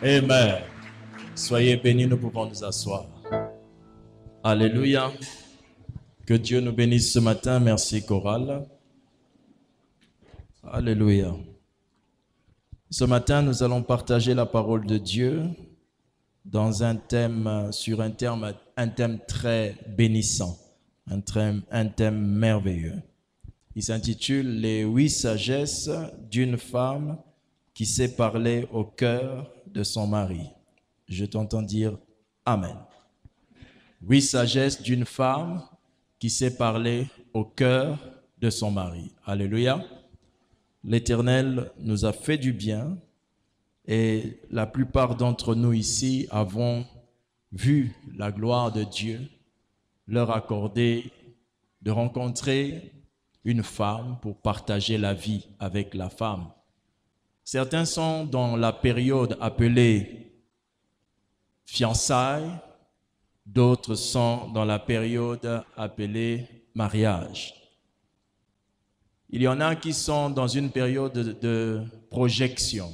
Amen. Soyez bénis, nous pouvons nous asseoir. Alléluia. Que Dieu nous bénisse ce matin. Merci, chorale. Alléluia. Ce matin, nous allons partager la parole de Dieu dans un thème, un thème très bénissant, un thème merveilleux. Il s'intitule « Les 8 sagesses d'une femme qui sait parler au cœur de son mari ». Je t'entends dire « Amen ». 8 sagesses d'une femme qui sait parler au cœur de son mari. Alléluia. L'Éternel nous a fait du bien et la plupart d'entre nous ici avons vu la gloire de Dieu leur accorder de rencontrer une femme pour partager la vie avec la femme. Certains sont dans la période appelée fiançailles, d'autres sont dans la période appelée mariage. Il y en a qui sont dans une période de projection.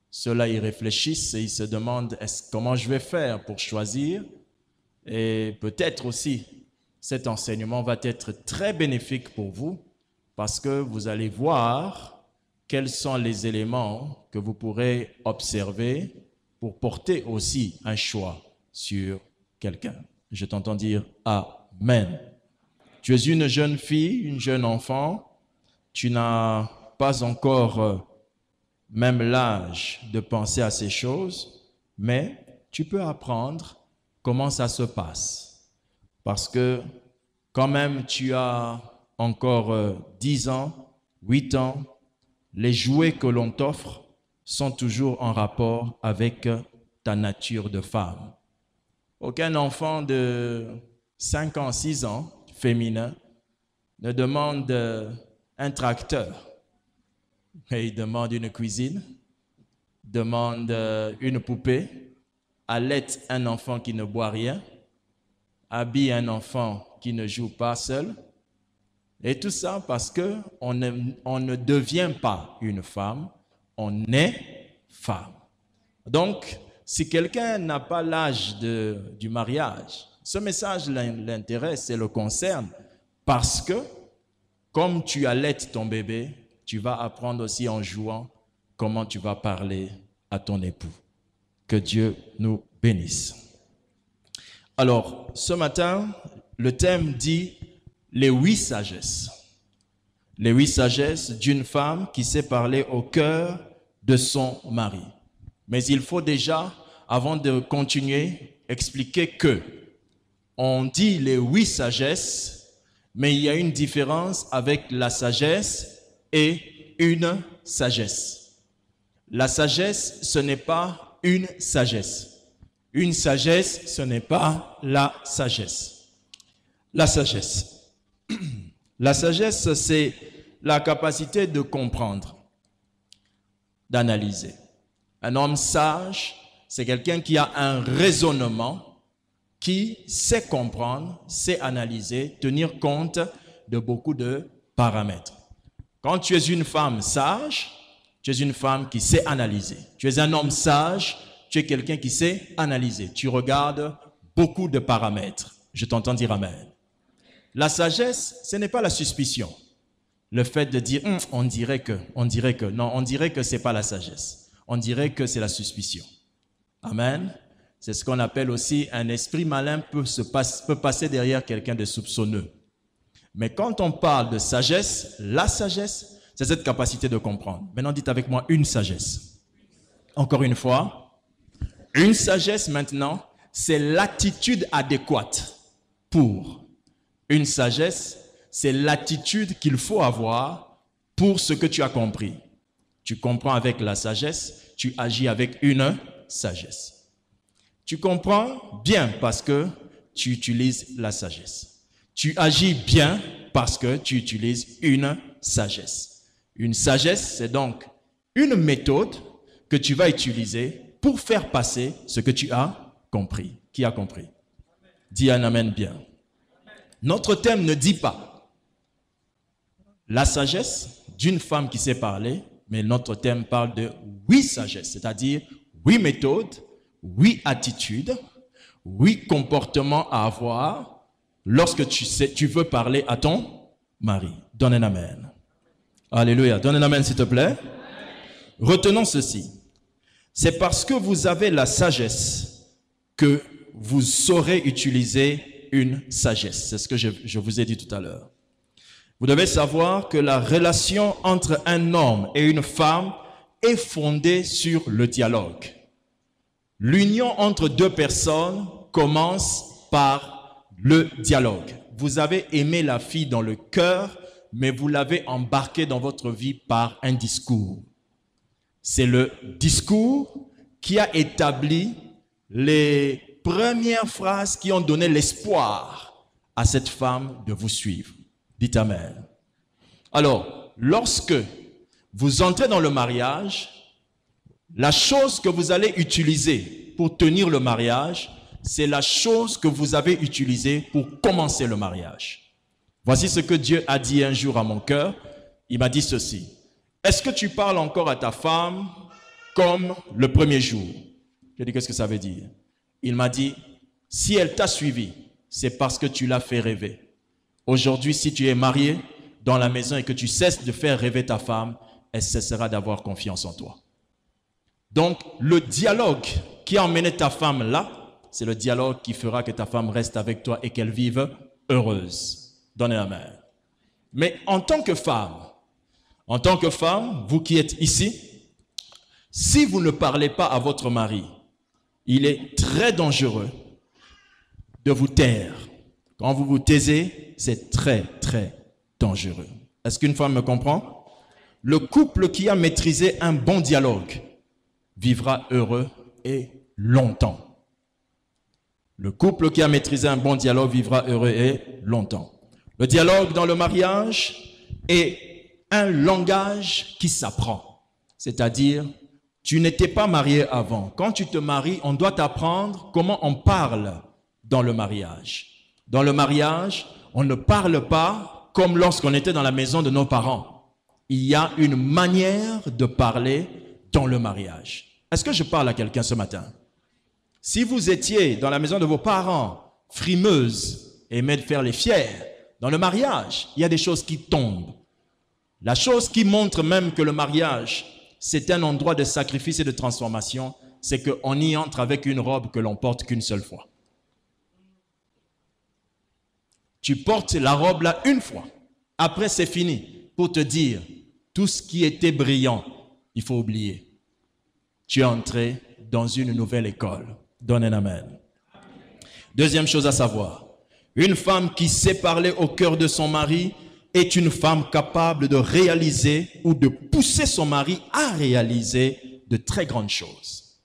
Ceux-là, ils réfléchissent et ils se demandent comment je vais faire pour choisir. Et peut-être aussi, cet enseignement va être très bénéfique pour vous parce que vous allez voir quels sont les éléments que vous pourrez observer pour porter aussi un choix sur quelqu'un. Je t'entends dire Amen. Tu es une jeune fille, une jeune enfant. Tu n'as pas encore même l'âge de penser à ces choses, mais tu peux apprendre comment ça se passe. Parce que quand même tu as encore 10 ans, 8 ans, les jouets que l'on t'offre sont toujours en rapport avec ta nature de femme. Aucun enfant de 5 ans, 6 ans, féminin, ne demande un tracteur. Et il demande une cuisine, demande une poupée, allaite un enfant qui ne boit rien, habille un enfant qui ne joue pas seul. Et tout ça parce qu'on ne devient pas une femme, on est femme. Donc, si quelqu'un n'a pas l'âge du mariage, ce message l'intéresse et le concerne parce que, comme tu allaites ton bébé, tu vas apprendre aussi en jouant comment tu vas parler à ton époux. Que Dieu nous bénisse. Alors, ce matin, le thème dit les 8 sagesses. Les 8 sagesses d'une femme qui sait parler au cœur de son mari. Mais il faut déjà, avant de continuer, expliquer que on dit les 8 sagesses, mais il y a une différence avec la sagesse et une sagesse. La sagesse, ce n'est pas une sagesse. Une sagesse, ce n'est pas la sagesse. La sagesse. La sagesse, c'est la capacité de comprendre, d'analyser. Un homme sage, c'est quelqu'un qui a un raisonnement, qui sait comprendre, sait analyser, tenir compte de beaucoup de paramètres. Quand tu es une femme sage, tu es une femme qui sait analyser. Tu es un homme sage, tu es quelqu'un qui sait analyser. Tu regardes beaucoup de paramètres. Je t'entends dire Amen. La sagesse, ce n'est pas la suspicion. Le fait de dire on dirait que. Non, on dirait que ce n'est pas la sagesse. On dirait que c'est la suspicion. Amen. C'est ce qu'on appelle aussi un esprit malin peut passer derrière quelqu'un de soupçonneux. Mais quand on parle de sagesse, la sagesse, c'est cette capacité de comprendre. Maintenant, dites avec moi une sagesse. Encore une fois, une sagesse maintenant, c'est l'attitude adéquate pour. Une sagesse, c'est l'attitude qu'il faut avoir pour ce que tu as compris. Tu comprends avec la sagesse, tu agis avec une sagesse. Tu comprends bien parce que tu utilises la sagesse. Tu agis bien parce que tu utilises une sagesse. Une sagesse, c'est donc une méthode que tu vas utiliser pour faire passer ce que tu as compris. Qui a compris? Dis un amen bien. Notre thème ne dit pas la sagesse d'une femme qui sait parler, mais notre thème parle de 8 sagesses, c'est-à-dire 8 méthodes, 8 attitudes, 8 comportements à avoir lorsque tu veux parler à ton mari. Donne un amen. Alléluia. Donne un amen s'il te plaît. Retenons ceci. C'est parce que vous avez la sagesse que vous saurez utiliser une sagesse. C'est ce que je vous ai dit tout à l'heure. Vous devez savoir que la relation entre un homme et une femme est fondée sur le dialogue. L'union entre deux personnes commence par le dialogue. Vous avez aimé la fille dans le cœur, mais vous l'avez embarquée dans votre vie par un discours. C'est le discours qui a établi les premières phrases qui ont donné l'espoir à cette femme de vous suivre. Dites amen. Alors, lorsque vous entrez dans le mariage, la chose que vous allez utiliser pour tenir le mariage, c'est la chose que vous avez utilisée pour commencer le mariage. Voici ce que Dieu a dit un jour à mon cœur. Il m'a dit ceci. Est-ce que tu parles encore à ta femme comme le premier jour? J'ai dit, qu'est-ce que ça veut dire? Il m'a dit, si elle t'a suivi, c'est parce que tu l'as fait rêver. Aujourd'hui, si tu es marié dans la maison et que tu cesses de faire rêver ta femme, elle cessera d'avoir confiance en toi. Donc, le dialogue qui a emmené ta femme là, c'est le dialogue qui fera que ta femme reste avec toi et qu'elle vive heureuse. Donnez la main. Mais en tant que femme, vous qui êtes ici, si vous ne parlez pas à votre mari, il est très dangereux de vous taire. Quand vous vous taisez, c'est très, très dangereux. Est-ce qu'une femme me comprend? Le couple qui a maîtrisé un bon dialogue vivra heureux et longtemps. Le couple qui a maîtrisé un bon dialogue vivra heureux et longtemps. Le dialogue dans le mariage est un langage qui s'apprend. C'est-à-dire, tu n'étais pas marié avant. Quand tu te maries, on doit t'apprendre comment on parle dans le mariage. Dans le mariage, on ne parle pas comme lorsqu'on était dans la maison de nos parents. Il y a une manière de parler dans le mariage. Est-ce que je parle à quelqu'un ce matin? Si vous étiez dans la maison de vos parents, frimeuses, aimez de faire les fiers, dans le mariage, il y a des choses qui tombent. La chose qui montre même que le mariage, c'est un endroit de sacrifice et de transformation, c'est qu'on y entre avec une robe que l'on porte qu'une seule fois. Tu portes la robe là une fois. Après, c'est fini. Pour te dire, tout ce qui était brillant, il faut oublier. Tu es entré dans une nouvelle école. Donne un amen. Deuxième chose à savoir, une femme qui sait parler au cœur de son mari est une femme capable de réaliser ou de pousser son mari à réaliser de très grandes choses.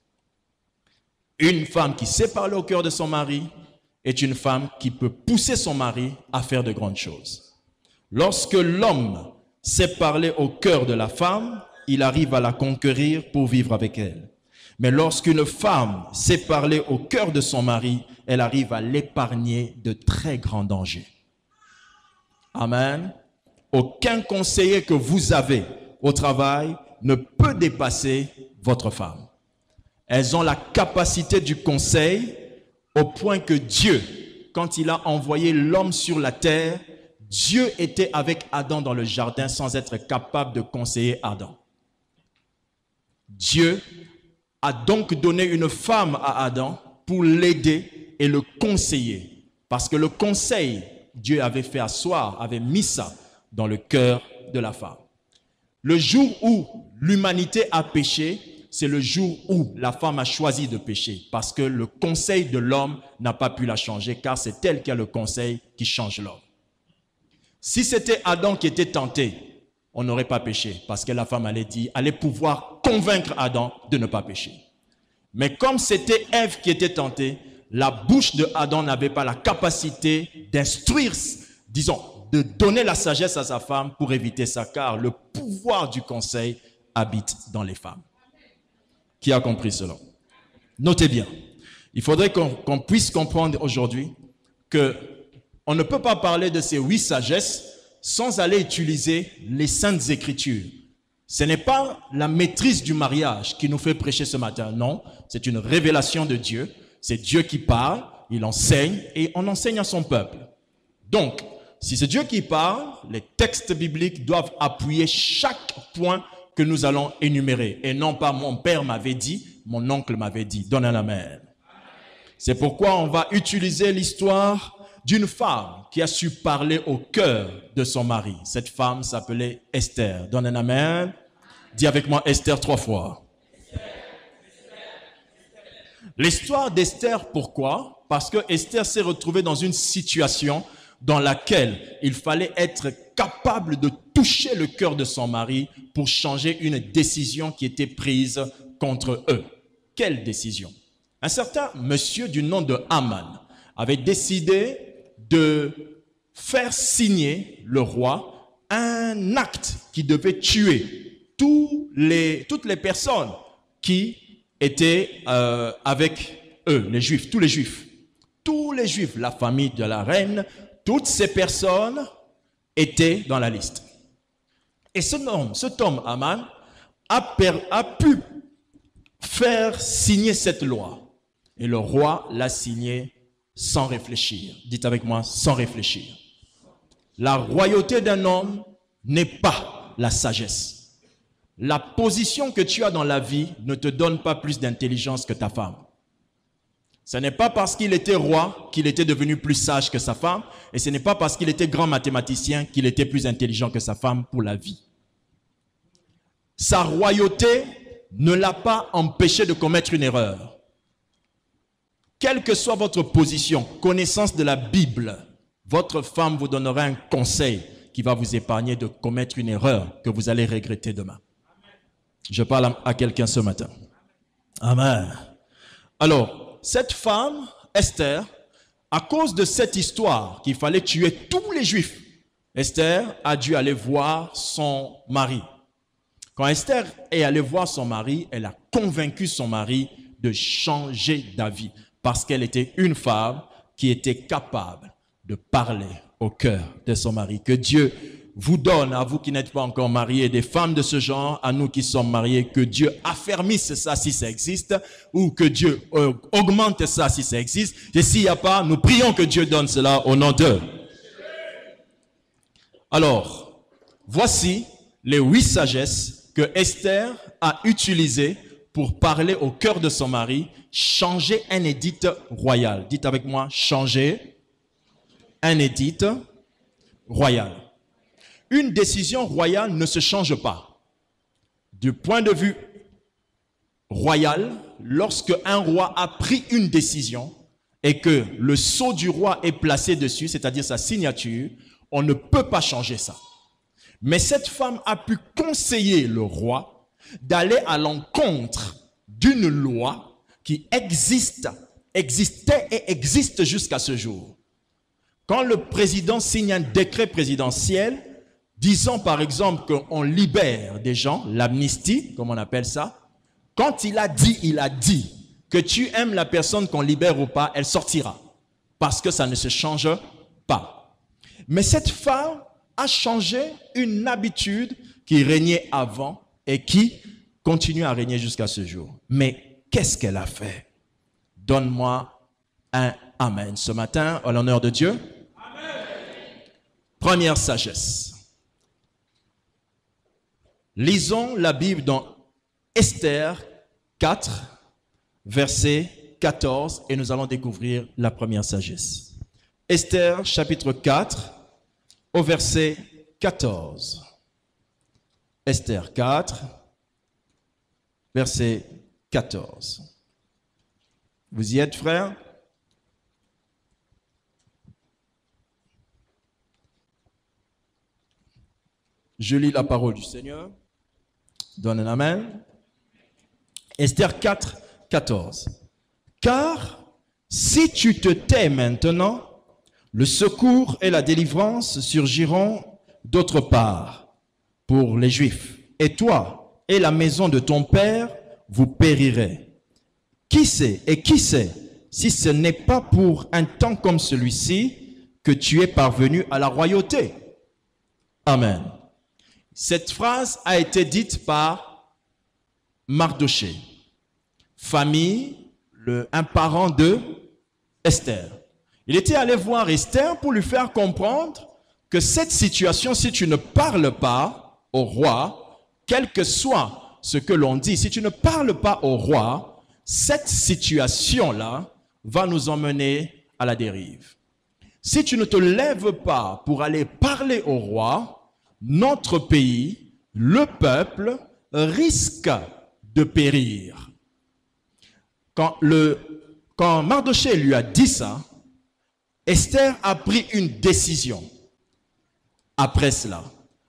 Une femme qui sait parler au cœur de son mari est une femme qui peut pousser son mari à faire de grandes choses. Lorsque l'homme sait parler au cœur de la femme, il arrive à la conquérir pour vivre avec elle. Mais lorsqu'une femme sait parler au cœur de son mari, elle arrive à l'épargner de très grands dangers. Amen. Aucun conseiller que vous avez au travail ne peut dépasser votre femme. Elles ont la capacité du conseil au point que Dieu, quand il a envoyé l'homme sur la terre, Dieu était avec Adam dans le jardin sans être capable de conseiller Adam. Dieu a donc donné une femme à Adam pour l'aider et le conseiller. Parce que le conseil, Dieu avait fait asseoir, avait mis ça dans le cœur de la femme. Le jour où l'humanité a péché, c'est le jour où la femme a choisi de pécher. Parce que le conseil de l'homme n'a pas pu la changer, car c'est elle qui a le conseil qui change l'homme. Si c'était Adam qui était tenté, on n'aurait pas péché, parce que la femme allait pouvoir convaincre Adam de ne pas pécher. Mais comme c'était Ève qui était tentée, la bouche de Adam n'avait pas la capacité d'instruire, disons, de donner la sagesse à sa femme pour éviter ça, car le pouvoir du conseil habite dans les femmes. Qui a compris cela? Notez bien. Il faudrait qu'on puisse comprendre aujourd'hui qu'on ne peut pas parler de ces 8 sagesses sans aller utiliser les Saintes Écritures. Ce n'est pas la maîtrise du mariage qui nous fait prêcher ce matin. Non, c'est une révélation de Dieu. C'est Dieu qui parle, il enseigne et on enseigne à son peuple. Donc, si c'est Dieu qui parle, les textes bibliques doivent appuyer chaque point que nous allons énumérer. Et non pas mon père m'avait dit, mon oncle m'avait dit. Donne un amen. C'est pourquoi on va utiliser l'histoire d'une femme qui a su parler au cœur de son mari. Cette femme s'appelait Esther. Donne un amen. Dis avec moi Esther 3 fois. L'histoire d'Esther, pourquoi? Parce que Esther s'est retrouvée dans une situation dans laquelle il fallait être capable de toucher le cœur de son mari pour changer une décision qui était prise contre eux. Quelle décision? Un certain monsieur du nom de Haman avait décidé de faire signer le roi un acte qui devait tuer toutes les personnes qui étaient avec eux, les Juifs, tous les Juifs. Tous les Juifs, la famille de la reine, toutes ces personnes étaient dans la liste. Et cet homme, Haman, a pu faire signer cette loi. Et le roi l'a signée sans réfléchir. Dites avec moi, sans réfléchir. La royauté d'un homme n'est pas la sagesse. La position que tu as dans la vie ne te donne pas plus d'intelligence que ta femme. Ce n'est pas parce qu'il était roi qu'il était devenu plus sage que sa femme, et ce n'est pas parce qu'il était grand mathématicien qu'il était plus intelligent que sa femme pour la vie. Sa royauté ne l'a pas empêché de commettre une erreur. Quelle que soit votre position, connaissance de la Bible, votre femme vous donnera un conseil qui va vous épargner de commettre une erreur que vous allez regretter demain. Je parle à quelqu'un ce matin. Amen. Alors, cette femme, Esther, à cause de cette histoire qu'il fallait tuer tous les Juifs, Esther a dû aller voir son mari. Quand Esther est allée voir son mari, elle a convaincu son mari de changer d'avis parce qu'elle était une femme qui était capable de parler au cœur de son mari. Que Dieu vous donne, à vous qui n'êtes pas encore mariés, des femmes de ce genre, à nous qui sommes mariés, que Dieu affermisse ça si ça existe, ou que Dieu augmente ça si ça existe. Et s'il n'y a pas, nous prions que Dieu donne cela au nom d'eux. Alors, voici les 8 sagesses que Esther a utilisées pour parler au cœur de son mari, changer un édit royal. Dites avec moi, changer un édit royal. Une décision royale ne se change pas. Du point de vue royal, lorsque un roi a pris une décision et que le sceau du roi est placé dessus, c'est-à-dire sa signature, on ne peut pas changer ça. Mais cette femme a pu conseiller le roi d'aller à l'encontre d'une loi qui existait et existe jusqu'à ce jour. Quand le président signe un décret présidentiel, disons par exemple qu'on libère des gens, l'amnistie, comme on appelle ça, quand il a dit que tu aimes la personne qu'on libère ou pas, elle sortira. Parce que ça ne se change pas. Mais cette femme a changé une habitude qui régnait avant et qui continue à régner jusqu'à ce jour. Mais qu'est-ce qu'elle a fait? Donne-moi un amen ce matin, à l'honneur de Dieu. Amen. Première sagesse. Lisons la Bible dans Esther 4, verset 14, et nous allons découvrir la première sagesse. Esther, chapitre 4, au verset 14. Esther 4, verset 14. Vous y êtes, frères? Je lis la parole du Seigneur. Donne un amen. Esther 4, 14. Car si tu te tais maintenant, le secours et la délivrance surgiront d'autre part pour les Juifs. Et toi et la maison de ton père, vous périrez. Qui sait, et qui sait, si ce n'est pas pour un temps comme celui-ci que tu es parvenu à la royauté. Amen. Cette phrase a été dite par Mardochée, famille, un parent de Esther. Il était allé voir Esther pour lui faire comprendre que cette situation, si tu ne parles pas au roi, quel que soit ce que l'on dit, si tu ne parles pas au roi, cette situation-là va nous emmener à la dérive. Si tu ne te lèves pas pour aller parler au roi, notre pays, le peuple, risque de périr. Quand Mardochée lui a dit ça, Esther a pris une décision après cela.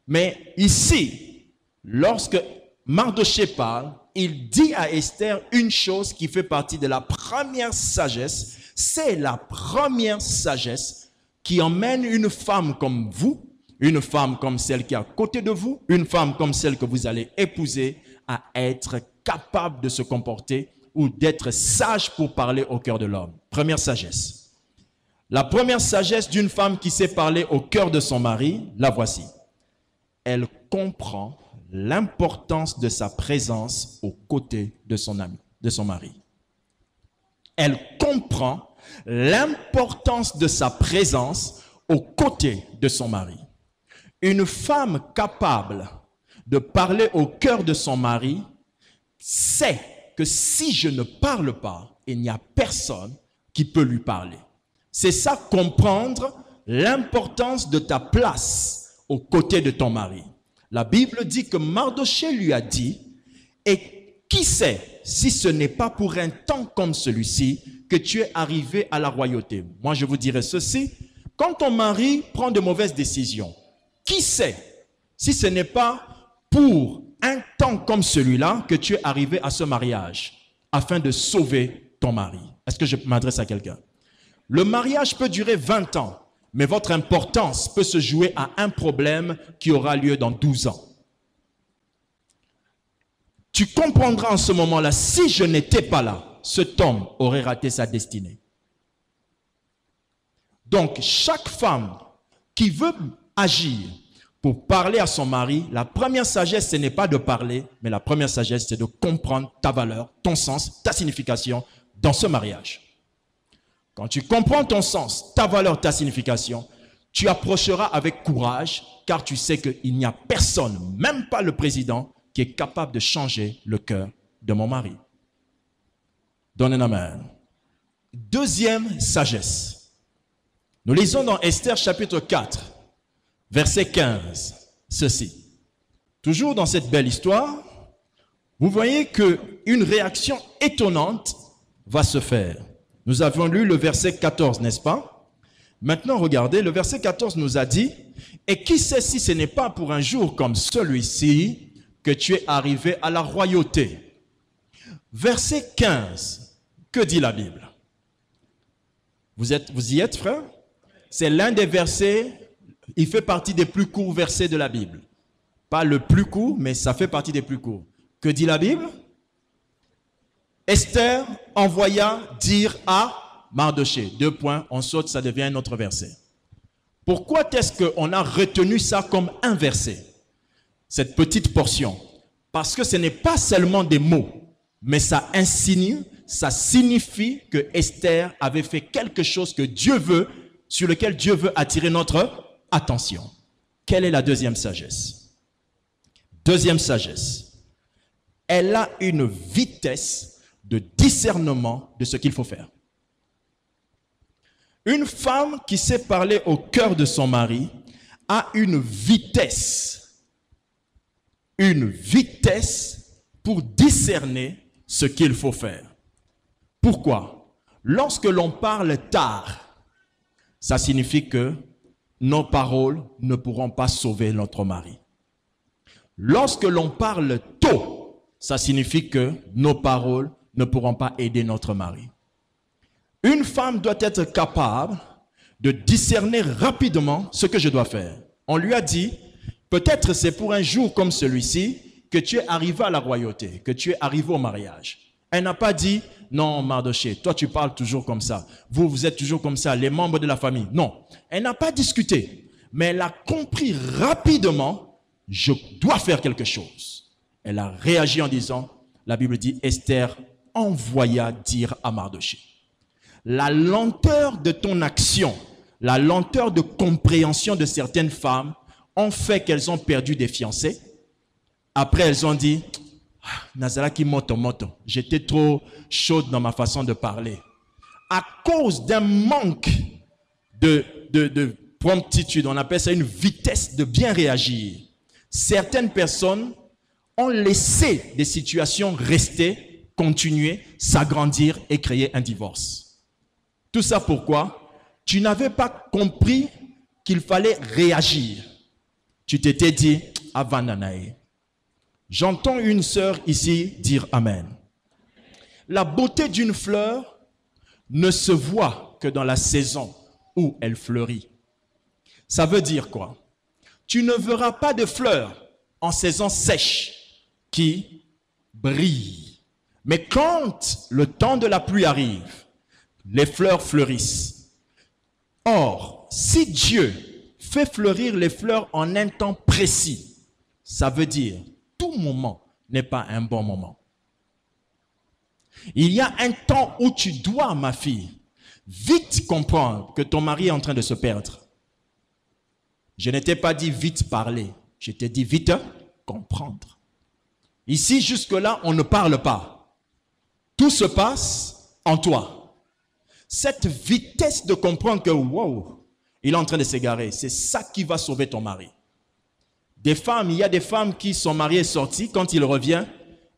Mais ici, lorsque Mardochée parle, il dit à Esther une chose qui fait partie de la première sagesse. C'est la première sagesse qui emmène une femme comme vous, une femme comme celle qui est à côté de vous, une femme comme celle que vous allez épouser, à être capable de se comporter ou d'être sage pour parler au cœur de l'homme. Première sagesse. La première sagesse d'une femme qui sait parler au cœur de son mari, la voici. Elle comprend l'importance de sa présence aux côtés de son ami, de son mari. Elle comprend l'importance de sa présence aux côtés de son mari. Une femme capable de parler au cœur de son mari sait que si je ne parle pas, il n'y a personne qui peut lui parler. C'est ça, comprendre l'importance de ta place aux côtés de ton mari. La Bible dit que Mardochée lui a dit, et qui sait si ce n'est pas pour un temps comme celui-ci que tu es arrivé à la royauté. Moi, je vous dirais ceci, quand ton mari prend de mauvaises décisions, qui sait si ce n'est pas pour un temps comme celui-là que tu es arrivé à ce mariage, afin de sauver ton mari. Est-ce que je m'adresse à quelqu'un? Le mariage peut durer 20 ans, mais votre importance peut se jouer à un problème qui aura lieu dans 12 ans. Tu comprendras en ce moment-là, si je n'étais pas là, cet homme aurait raté sa destinée. Donc, chaque femme qui veut agir pour parler à son mari, la première sagesse, ce n'est pas de parler, mais la première sagesse, c'est de comprendre ta valeur, ton sens, ta signification dans ce mariage. Quand tu comprends ton sens, ta valeur, ta signification, tu approcheras avec courage, car tu sais qu'il n'y a personne, même pas le président, qui est capable de changer le cœur de mon mari. Donne un amen. Deuxième sagesse. Nous lisons dans Esther chapitre 4, verset 15, ceci. Toujours dans cette belle histoire, vous voyez qu'une réaction étonnante va se faire. Nous avions lu le verset 14, n'est-ce pas? Maintenant, regardez, le verset 14 nous a dit, « Et qui sait si ce n'est pas pour un jour comme celui-ci que tu es arrivé à la royauté ?» Verset 15, que dit la Bible? Vous y êtes, frère? C'est l'un des versets, il fait partie des plus courts versets de la Bible. Pas le plus court, mais ça fait partie des plus courts. Que dit la Bible? Esther envoya dire à Mardochée. 2 points, on saute, ça devient un autre verset. Pourquoi est-ce qu'on a retenu ça comme un verset? Cette petite portion. Parce que ce n'est pas seulement des mots, mais ça insinue, ça signifie que Esther avait fait quelque chose que Dieu veut, sur lequel Dieu veut attirer notre attention. Quelle est la deuxième sagesse? Deuxième sagesse. Elle a une vitesse de discernement de ce qu'il faut faire. Une femme qui sait parler au cœur de son mari a une vitesse pour discerner ce qu'il faut faire. Pourquoi? Lorsque l'on parle tard, ça signifie que nos paroles ne pourront pas sauver notre mari. Lorsque l'on parle tôt, ça signifie que nos paroles ne pourront pas aider notre mari. Une femme doit être capable de discerner rapidement ce que je dois faire. On lui a dit, peut-être c'est pour un jour comme celui-ci que tu es arrivé à la royauté, que tu es arrivé au mariage. Elle n'a pas dit, non, Mardochée, toi tu parles toujours comme ça. Vous êtes toujours comme ça, les membres de la famille. Non, elle n'a pas discuté, mais elle a compris rapidement, je dois faire quelque chose. Elle a réagi en disant, la Bible dit, Esther envoya dire à Mardochée. La lenteur de ton action, la lenteur de compréhension de certaines femmes ont fait qu'elles ont perdu des fiancés. Après, elles ont dit, Nazaraki moto, j'étais trop chaude dans ma façon de parler. À cause d'un manque de promptitude, on appelle ça une vitesse de bien réagir. Certaines personnes ont laissé des situations rester, continuer, s'agrandir et créer un divorce. Tout ça pourquoi? Tu n'avais pas compris qu'il fallait réagir. Tu t'étais dit, Avananae. J'entends une sœur ici dire Amen. La beauté d'une fleur ne se voit que dans la saison où elle fleurit. Ça veut dire quoi? Tu ne verras pas de fleurs en saison sèche qui brillent. Mais quand le temps de la pluie arrive, les fleurs fleurissent. Or, si Dieu fait fleurir les fleurs en un temps précis, ça veut dire tout moment n'est pas un bon moment. Il y a un temps où tu dois, ma fille, vite comprendre que ton mari est en train de se perdre. Je ne t'ai pas dit vite parler, je t'ai dit vite comprendre. Ici, jusque-là, on ne parle pas. Tout se passe en toi. Cette vitesse de comprendre que, wow, il est en train de s'égarer, c'est ça qui va sauver ton mari. Des femmes, il y a des femmes qui sont mariées sorties, quand il revient,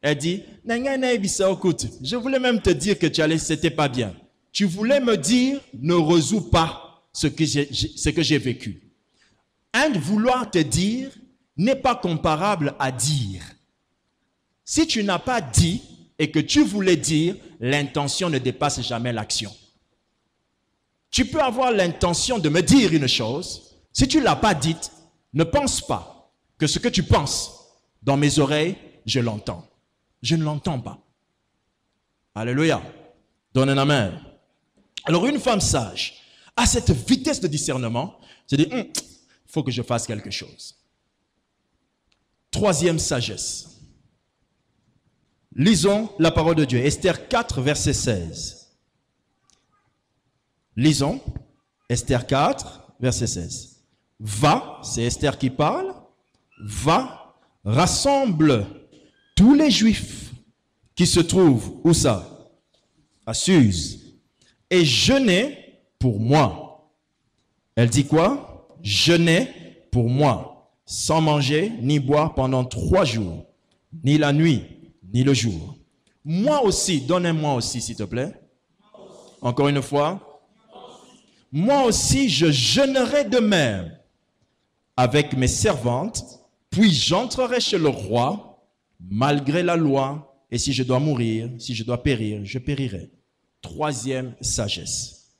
elle dit, je voulais même te dire que tu allais, c'était pas bien. Tu voulais me dire, ne résous pas ce que j'ai vécu. Un de vouloir te dire n'est pas comparable à dire. Si tu n'as pas dit et que tu voulais dire, l'intention ne dépasse jamais l'action. Tu peux avoir l'intention de me dire une chose, si tu ne l'as pas dite, ne pense pas que ce que tu penses dans mes oreilles, je l'entends. Je ne l'entends pas. Alléluia. Donne un amen. Alors une femme sage a cette vitesse de discernement, se dit, il faut que je fasse quelque chose. Troisième sagesse. Lisons la parole de Dieu. Esther 4, verset 16. Lisons Esther 4, verset 16. Va, c'est Esther qui parle. Va, rassemble tous les Juifs qui se trouvent, où ça? À Suse. Et jeûnez pour moi. Elle dit quoi? Jeûnez pour moi, sans manger ni boire pendant 3 jours, ni la nuit, ni le jour. Moi aussi, donne-moi aussi, s'il te plaît. Encore une fois. Moi aussi, je jeûnerai de même avec mes servantes. Puis j'entrerai chez le roi, malgré la loi, et si je dois mourir, si je dois périr, je périrai. Troisième sagesse.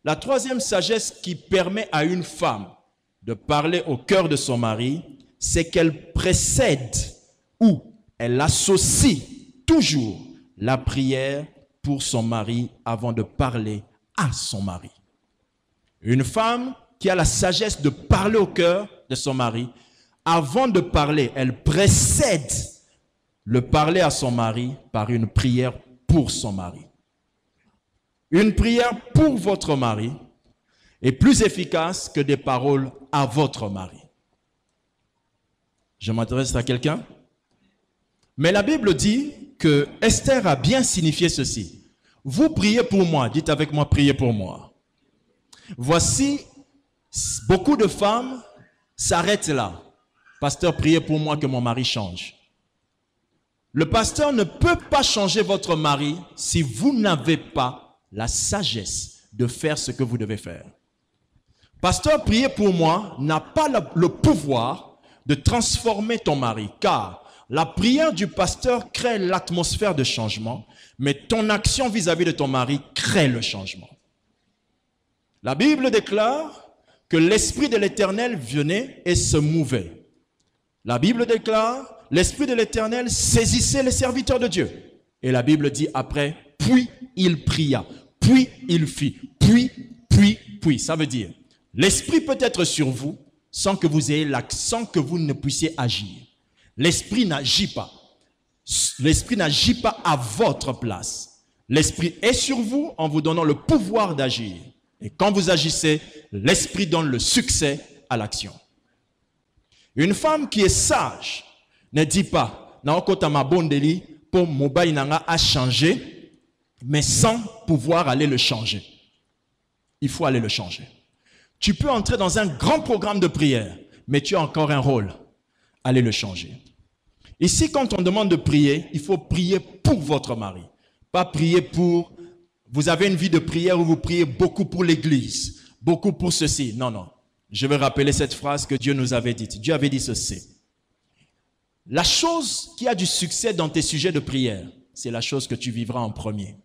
La troisième sagesse qui permet à une femme de parler au cœur de son mari, c'est qu'elle précède ou elle associe toujours la prière pour son mari avant de parler à son mari. Une femme qui a la sagesse de parler au cœur de son mari, avant de parler, elle précède le parler à son mari par une prière pour son mari. Une prière pour votre mari est plus efficace que des paroles à votre mari. Je m'adresse à quelqu'un? Mais la Bible dit que Esther a bien signifié ceci. Vous priez pour moi, dites avec moi, priez pour moi. Voici, beaucoup de femmes s'arrêtent là. Pasteur, priez pour moi que mon mari change. Le pasteur ne peut pas changer votre mari si vous n'avez pas la sagesse de faire ce que vous devez faire. Pasteur, priez pour moi n'a pas le pouvoir de transformer ton mari, car la prière du pasteur crée l'atmosphère de changement, mais ton action vis-à-vis de ton mari crée le changement. La Bible déclare que l'Esprit de l'Éternel venait et se mouvait. La Bible déclare l'Esprit de l'Éternel saisissait les serviteurs de Dieu. Et la Bible dit après, puis il pria, puis il fit, puis. Ça veut dire, l'Esprit peut être sur vous sans que vous ayez l'accent, que vous ne puissiez agir. L'Esprit n'agit pas. L'Esprit n'agit pas à votre place. L'Esprit est sur vous en vous donnant le pouvoir d'agir. Et quand vous agissez, l'Esprit donne le succès à l'action. Une femme qui est sage ne dit pas, naokota mabondeli pour mobile nanga a changé, mais sans pouvoir aller le changer. Il faut aller le changer. Tu peux entrer dans un grand programme de prière, mais tu as encore un rôle. Allez le changer. Ici, quand on demande de prier, il faut prier pour votre mari. Pas prier pour... Vous avez une vie de prière où vous priez beaucoup pour l'église, beaucoup pour ceci. Non, non. Je vais rappeler cette phrase que Dieu nous avait dite. Dieu avait dit ceci. La chose qui a du succès dans tes sujets de prière, c'est la chose que tu vivras en premier.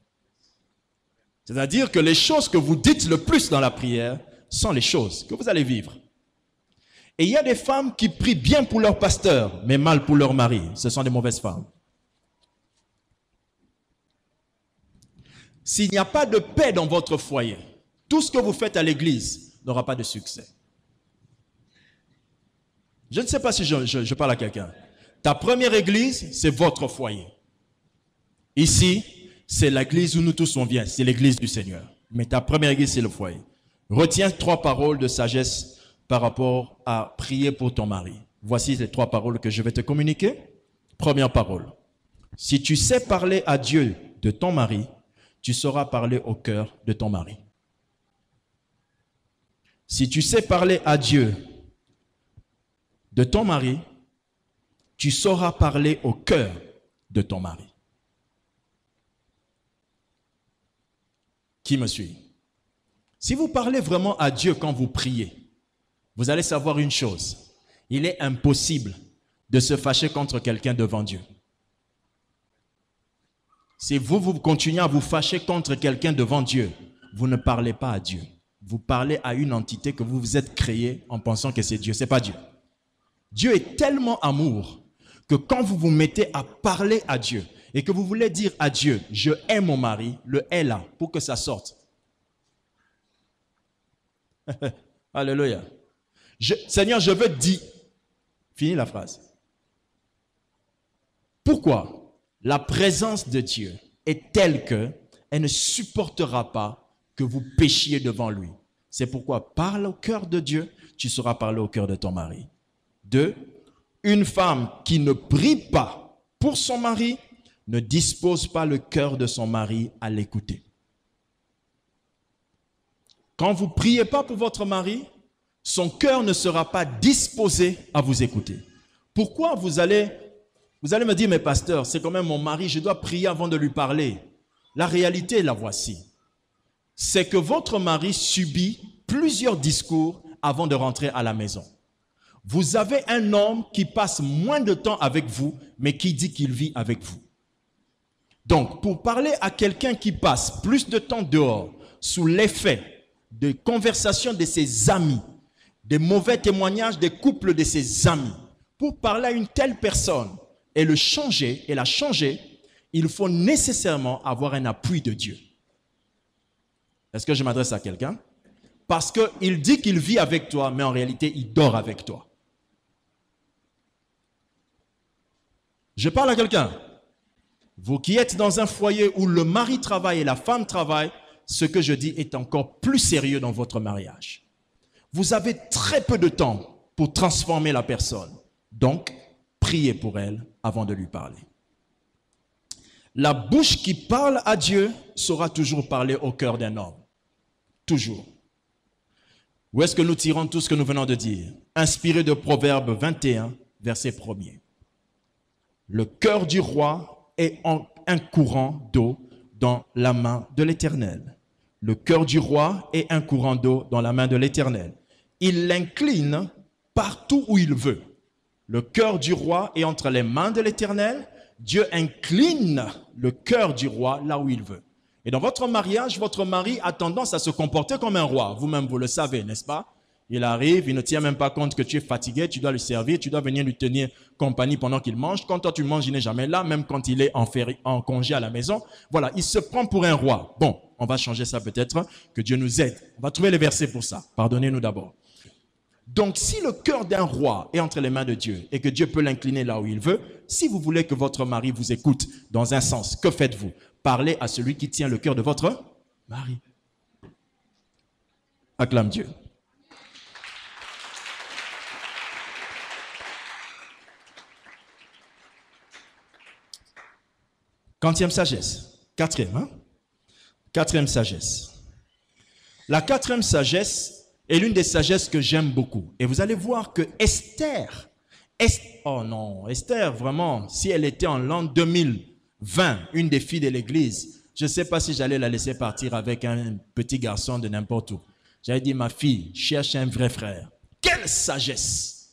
C'est-à-dire que les choses que vous dites le plus dans la prière sont les choses que vous allez vivre. Et il y a des femmes qui prient bien pour leur pasteur, mais mal pour leur mari. Ce sont des mauvaises femmes. S'il n'y a pas de paix dans votre foyer, tout ce que vous faites à l'église n'aura pas de succès. Je ne sais pas si je parle à quelqu'un. Ta première église, c'est votre foyer. Ici, c'est l'église où nous tous on vient. C'est l'église du Seigneur. Mais ta première église, c'est le foyer. Retiens 3 paroles de sagesse par rapport à prier pour ton mari. Voici les 3 paroles que je vais te communiquer. Première parole. Si tu sais parler à Dieu de ton mari, tu sauras parler au cœur de ton mari. Si tu sais parler à Dieu de ton mari, tu sauras parler au cœur de ton mari. Qui me suit? Si vous parlez vraiment à Dieu quand vous priez, vous allez savoir une chose. Il est impossible de se fâcher contre quelqu'un devant Dieu. Si vous continuez à vous fâcher contre quelqu'un devant Dieu, vous ne parlez pas à Dieu. Vous parlez à une entité que vous vous êtes créée en pensant que c'est Dieu. Ce n'est pas Dieu. Dieu est tellement amour que quand vous vous mettez à parler à Dieu et que vous voulez dire à Dieu, je aime mon mari, le est là pour que ça sorte. Alléluia. Seigneur, je veux dire. Finis la phrase. Pourquoi? La présence de Dieu est telle qu'elle ne supportera pas que vous péchiez devant lui. C'est pourquoi parle au cœur de Dieu, tu sauras parler au cœur de ton mari. 2. Une femme qui ne prie pas pour son mari ne dispose pas le cœur de son mari à l'écouter. Quand vous ne priez pas pour votre mari, son cœur ne sera pas disposé à vous écouter. Pourquoi vous allez me dire, mais pasteur, c'est quand même mon mari, je dois prier avant de lui parler. La réalité, la voici. C'est que votre mari subit plusieurs discours avant de rentrer à la maison. Vous avez un homme qui passe moins de temps avec vous, mais qui dit qu'il vit avec vous. Donc, pour parler à quelqu'un qui passe plus de temps dehors, sous l'effet de conversations de ses amis, des mauvais témoignages des couples de ses amis, pour parler à une telle personne et la changer, il faut nécessairement avoir un appui de Dieu. Est-ce que je m'adresse à quelqu'un? Parce qu'il dit qu'il vit avec toi, mais en réalité, il dort avec toi. Je parle à quelqu'un. Vous qui êtes dans un foyer où le mari travaille et la femme travaille, ce que je dis est encore plus sérieux dans votre mariage. Vous avez très peu de temps pour transformer la personne. Donc, priez pour elle avant de lui parler. La bouche qui parle à Dieu saura toujours parler au cœur d'un homme. Toujours. Où est-ce que nous tirons tout ce que nous venons de dire? Inspiré de Proverbe 21, verset 1er. Le cœur du roi est un courant d'eau dans la main de l'Éternel. Le cœur du roi est un courant d'eau dans la main de l'Éternel. Il l'incline partout où il veut. Le cœur du roi est entre les mains de l'Éternel. Dieu incline le cœur du roi là où il veut. Et dans votre mariage, votre mari a tendance à se comporter comme un roi. Vous-même, vous le savez, n'est-ce pas? Il arrive, il ne tient même pas compte que tu es fatigué, tu dois lui servir, tu dois venir lui tenir compagnie pendant qu'il mange. Quand toi tu manges, il n'est jamais là, même quand il est en congé à la maison. Voilà, il se prend pour un roi. Bon, on va changer ça peut-être, que Dieu nous aide. On va trouver les versets pour ça. Pardonnez-nous d'abord. Donc, si le cœur d'un roi est entre les mains de Dieu et que Dieu peut l'incliner là où il veut, si vous voulez que votre mari vous écoute dans un sens, que faites-vous? Parlez à celui qui tient le cœur de votre mari. Acclame Dieu. Quantième sagesse. Quatrième, hein? Quatrième sagesse. La quatrième sagesse est l'une des sagesses que j'aime beaucoup. Et vous allez voir que Esther, Esther, vraiment, si elle était en l'an 2020, une des filles de l'église, je ne sais pas si j'allais la laisser partir avec un petit garçon de n'importe où. J'avais dit, ma fille, cherche un vrai frère. Quelle sagesse!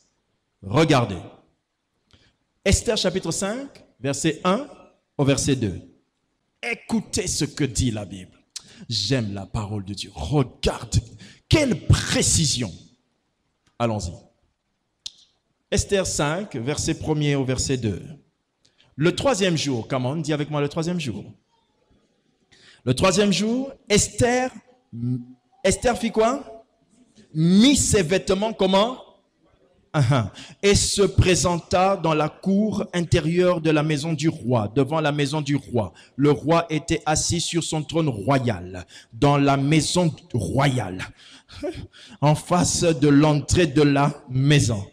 Regardez. Esther chapitre 5, verset 1 au verset 2. Écoutez ce que dit la Bible. J'aime la parole de Dieu. Regarde. Quelle précision! Allons-y. Esther 5, verset 1er au verset 2. Le troisième jour, comment? Dis avec moi le troisième jour. Le troisième jour, Esther fit quoi? Mit ses vêtements comment? Et se présenta dans la cour intérieure de la maison du roi, devant la maison du roi. Le roi était assis sur son trône royal, dans la maison royale, en face de l'entrée de la maison.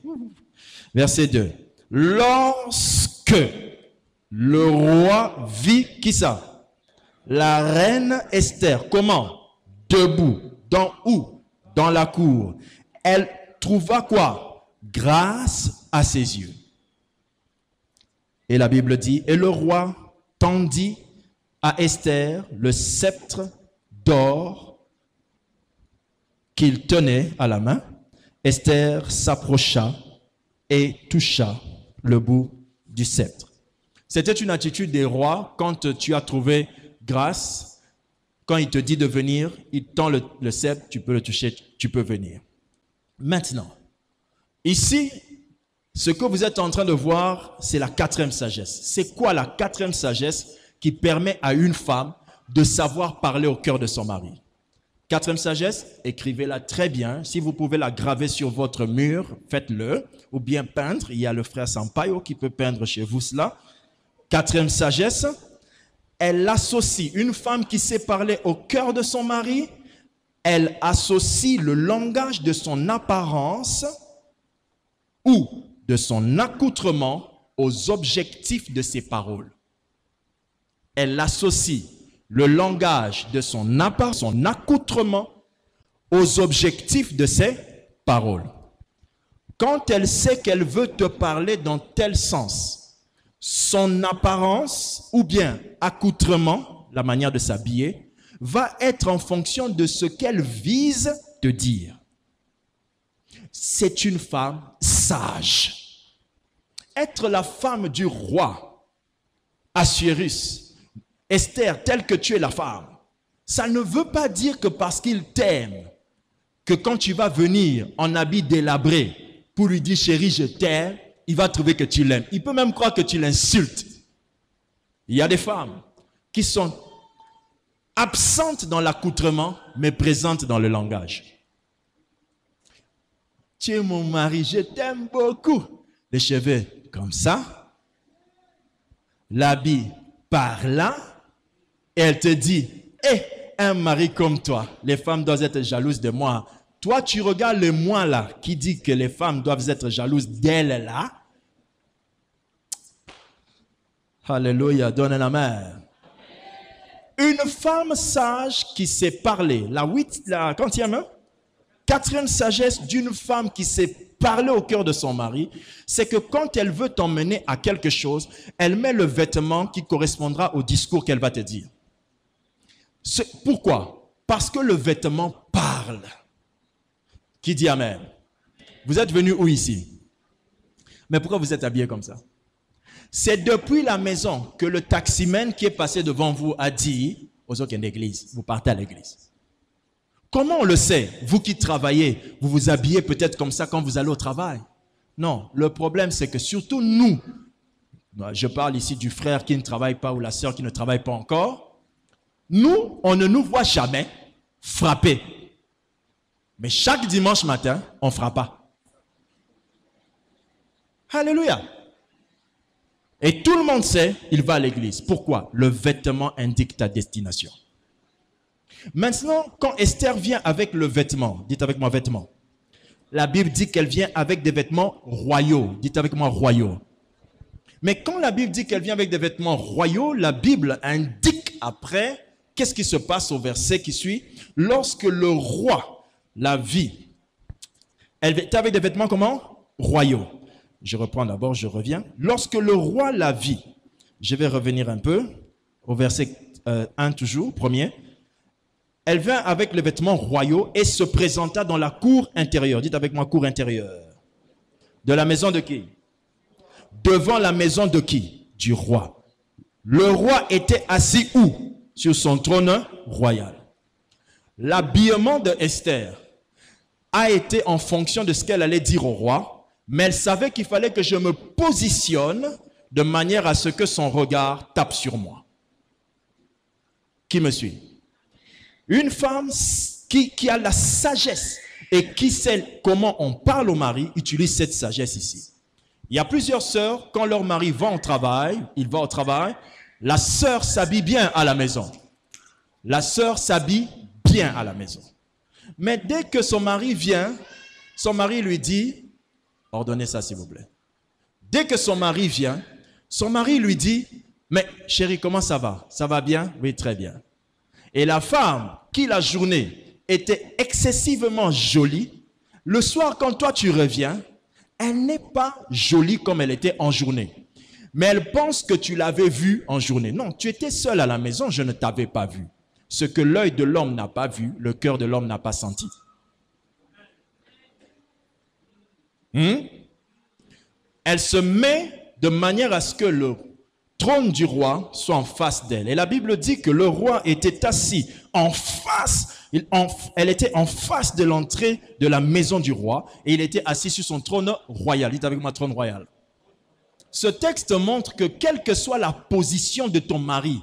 Verset 2. Lorsque le roi vit, qui ça? La reine Esther. Comment? Debout. Dans où? Dans la cour. Elle trouva quoi? Grâce à ses yeux. Et la Bible dit, et le roi tendit à Esther le sceptre d'or qu'il tenait à la main. Esther s'approcha et toucha le bout du sceptre. C'était une attitude des rois quand tu as trouvé grâce, quand il te dit de venir, il tend le sceptre, tu peux le toucher, tu peux venir. Maintenant, ici, ce que vous êtes en train de voir, c'est la quatrième sagesse. C'est quoi la quatrième sagesse qui permet à une femme de savoir parler au cœur de son mari? Quatrième sagesse, écrivez-la très bien. Si vous pouvez la graver sur votre mur, faites-le. Ou bien peindre. Il y a le frère Sampaio qui peut peindre chez vous cela. Quatrième sagesse, elle associe une femme qui sait parler au cœur de son mari. Elle associe le langage de son apparence ou de son accoutrement aux objectifs de ses paroles. Elle associe le langage de son apparence, son accoutrement aux objectifs de ses paroles. Quand elle sait qu'elle veut te parler dans tel sens, son apparence ou bien accoutrement, la manière de s'habiller, va être en fonction de ce qu'elle vise te dire. C'est une femme sage. Être la femme du roi Assuérus, Esther, telle que tu es la femme, ça ne veut pas dire que parce qu'il t'aime, que quand tu vas venir en habit délabré pour lui dire chérie je t'aime, il va trouver que tu l'aimes. Il peut même croire que tu l'insultes. Il y a des femmes qui sont absentes dans l'accoutrement mais présentes dans le langage. Tu es mon mari, je t'aime beaucoup. Les cheveux comme ça, l'habit par là, et elle te dit, un mari comme toi, les femmes doivent être jalouses de moi. Toi, tu regardes le moi là, qui dit que les femmes doivent être jalouses d'elle là. Alléluia, donne la main. Une femme sage qui sait parler, la quatrième sagesse d'une femme qui sait parler au cœur de son mari, c'est que quand elle veut t'emmener à quelque chose, elle met le vêtement qui correspondra au discours qu'elle va te dire. Pourquoi? Parce que le vêtement parle. Qui dit Amen? Vous êtes venu où ici? Mais pourquoi vous êtes habillé comme ça? C'est depuis la maison que le taximène qui est passé devant vous a dit aux autres d'église, vous partez à l'église. Comment on le sait? Vous qui travaillez, vous vous habillez peut-être comme ça quand vous allez au travail. Non, le problème c'est que surtout nous, je parle ici du frère qui ne travaille pas ou la sœur qui ne travaille pas encore, nous, on ne nous voit jamais frapper. Mais chaque dimanche matin, on ne frappe pas. Alléluia. Et tout le monde sait, il va à l'église. Pourquoi? Le vêtement indique ta destination. Maintenant, quand Esther vient avec le vêtement, dites avec moi vêtement. La Bible dit qu'elle vient avec des vêtements royaux. Dites avec moi royaux. Mais quand la Bible dit qu'elle vient avec des vêtements royaux, la Bible indique après, qu'est-ce qui se passe au verset qui suit? Lorsque le roi la vit, elle était avec des vêtements comment? Royaux. Je reprends d'abord, je reviens. Lorsque le roi la vit, je vais revenir un peu au verset 1 toujours, premier. Elle vint avec les vêtements royaux et se présenta dans la cour intérieure. Dites avec moi, cour intérieure. De la maison de qui? Devant la maison de qui? Du roi. Le roi était assis où? Sur son trône royal. L'habillement de Esther a été en fonction de ce qu'elle allait dire au roi, mais elle savait qu'il fallait que je me positionne de manière à ce que son regard tape sur moi. Qui me suit? Une femme qui a la sagesse et qui sait comment on parle au mari, utilise cette sagesse ici. Il y a plusieurs sœurs, quand leur mari va au travail, la sœur s'habille bien à la maison. La sœur s'habille bien à la maison. Mais dès que son mari vient, son mari lui dit, ordonnez ça s'il vous plaît. Dès que son mari vient, son mari lui dit, mais chérie, comment ça va? Ça va bien? Oui, très bien. Et la femme qui la journée était excessivement jolie, le soir quand toi tu reviens, elle n'est pas jolie comme elle était en journée. Mais elle pense que tu l'avais vue en journée. Non, tu étais seul à la maison, je ne t'avais pas vu. Ce que l'œil de l'homme n'a pas vu, le cœur de l'homme n'a pas senti. Elle se met de manière à ce que le trône du roi soit en face d'elle. Et la Bible dit que le roi était assis en face, elle était en face de l'entrée de la maison du roi et il était assis sur son trône royal. Dites avec moi trône royal. Ce texte montre que quelle que soit la position de ton mari,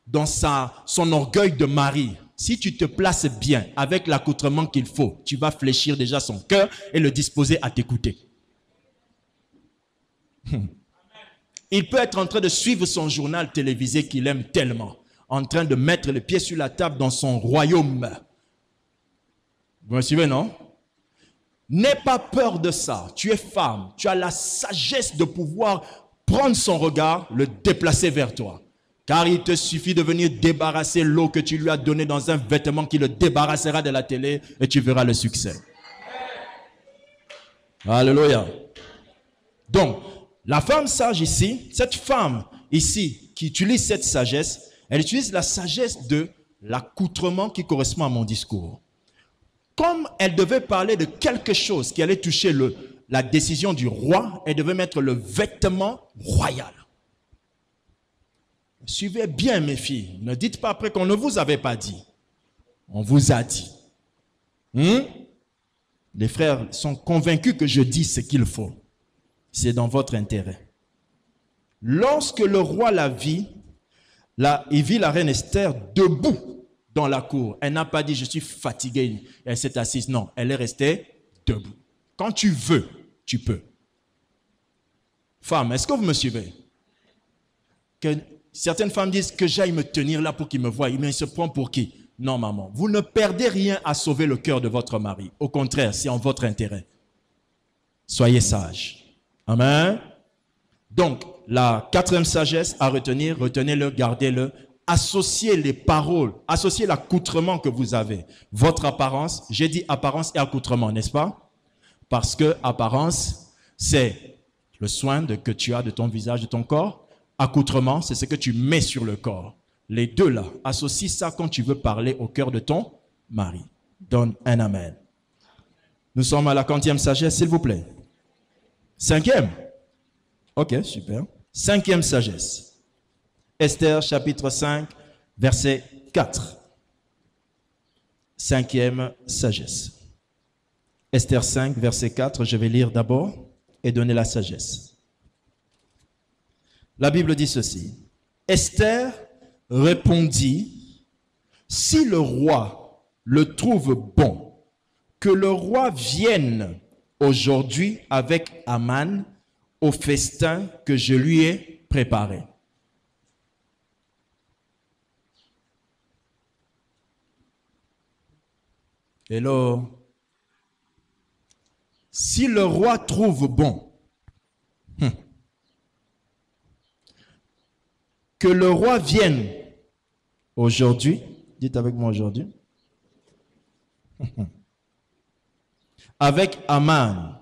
dans son orgueil de mari, si tu te places bien avec l'accoutrement qu'il faut, tu vas fléchir déjà son cœur et le disposer à t'écouter. Il peut être en train de suivre son journal télévisé qu'il aime tellement, en train de mettre le pied sur la table dans son royaume. Vous me suivez, non? N'aie pas peur de ça. Tu es femme, tu as la sagesse de pouvoir prendre son regard, le déplacer vers toi. Car il te suffit de venir débarrasser l'eau que tu lui as donnée dans un vêtement qui le débarrassera de la télé et tu verras le succès. Alléluia. Donc, la femme sage ici, cette femme ici qui utilise cette sagesse, elle utilise la sagesse de l'accoutrement qui correspond à mon discours. Comme elle devait parler de quelque chose qui allait toucher la décision du roi, elle devait mettre le vêtement royal. Suivez bien mes filles, ne dites pas après qu'on ne vous avait pas dit. On vous a dit. Les frères sont convaincus que je dis ce qu'il faut. C'est dans votre intérêt. Lorsque le roi la vit, il vit la reine Esther debout dans la cour. Elle n'a pas dit je suis fatiguée, elle s'est assise. Non, elle est restée debout. Quand tu veux, tu peux. Femme, est-ce que vous me suivez? Certaines femmes disent que j'aille me tenir là pour qu'il me voie. Mais il se prend pour qui? Non, maman. Vous ne perdez rien à sauver le cœur de votre mari. Au contraire, c'est en votre intérêt. Soyez sages. Amen. Donc, la quatrième sagesse à retenir, retenez-le, gardez-le. Associez les paroles, associez l'accoutrement que vous avez. Votre apparence, j'ai dit apparence et accoutrement, n'est-ce pas? Parce que apparence, c'est le soin que tu as de ton visage, de ton corps. Accoutrement, c'est ce que tu mets sur le corps. Les deux là, associe ça quand tu veux parler au cœur de ton mari. Donne un amen. Nous sommes à la 40e sagesse, s'il vous plaît. 5e. Ok, super. 5e sagesse. Esther chapitre 5, verset 4. Cinquième sagesse. Esther 5, verset 4, je vais lire d'abord et donner la sagesse. La Bible dit ceci. Esther répondit, si le roi le trouve bon, que le roi vienne aujourd'hui avec Aman au festin que je lui ai préparé. Hello. Si le roi trouve bon, que le roi vienne aujourd'hui, dites avec moi aujourd'hui, avec Aman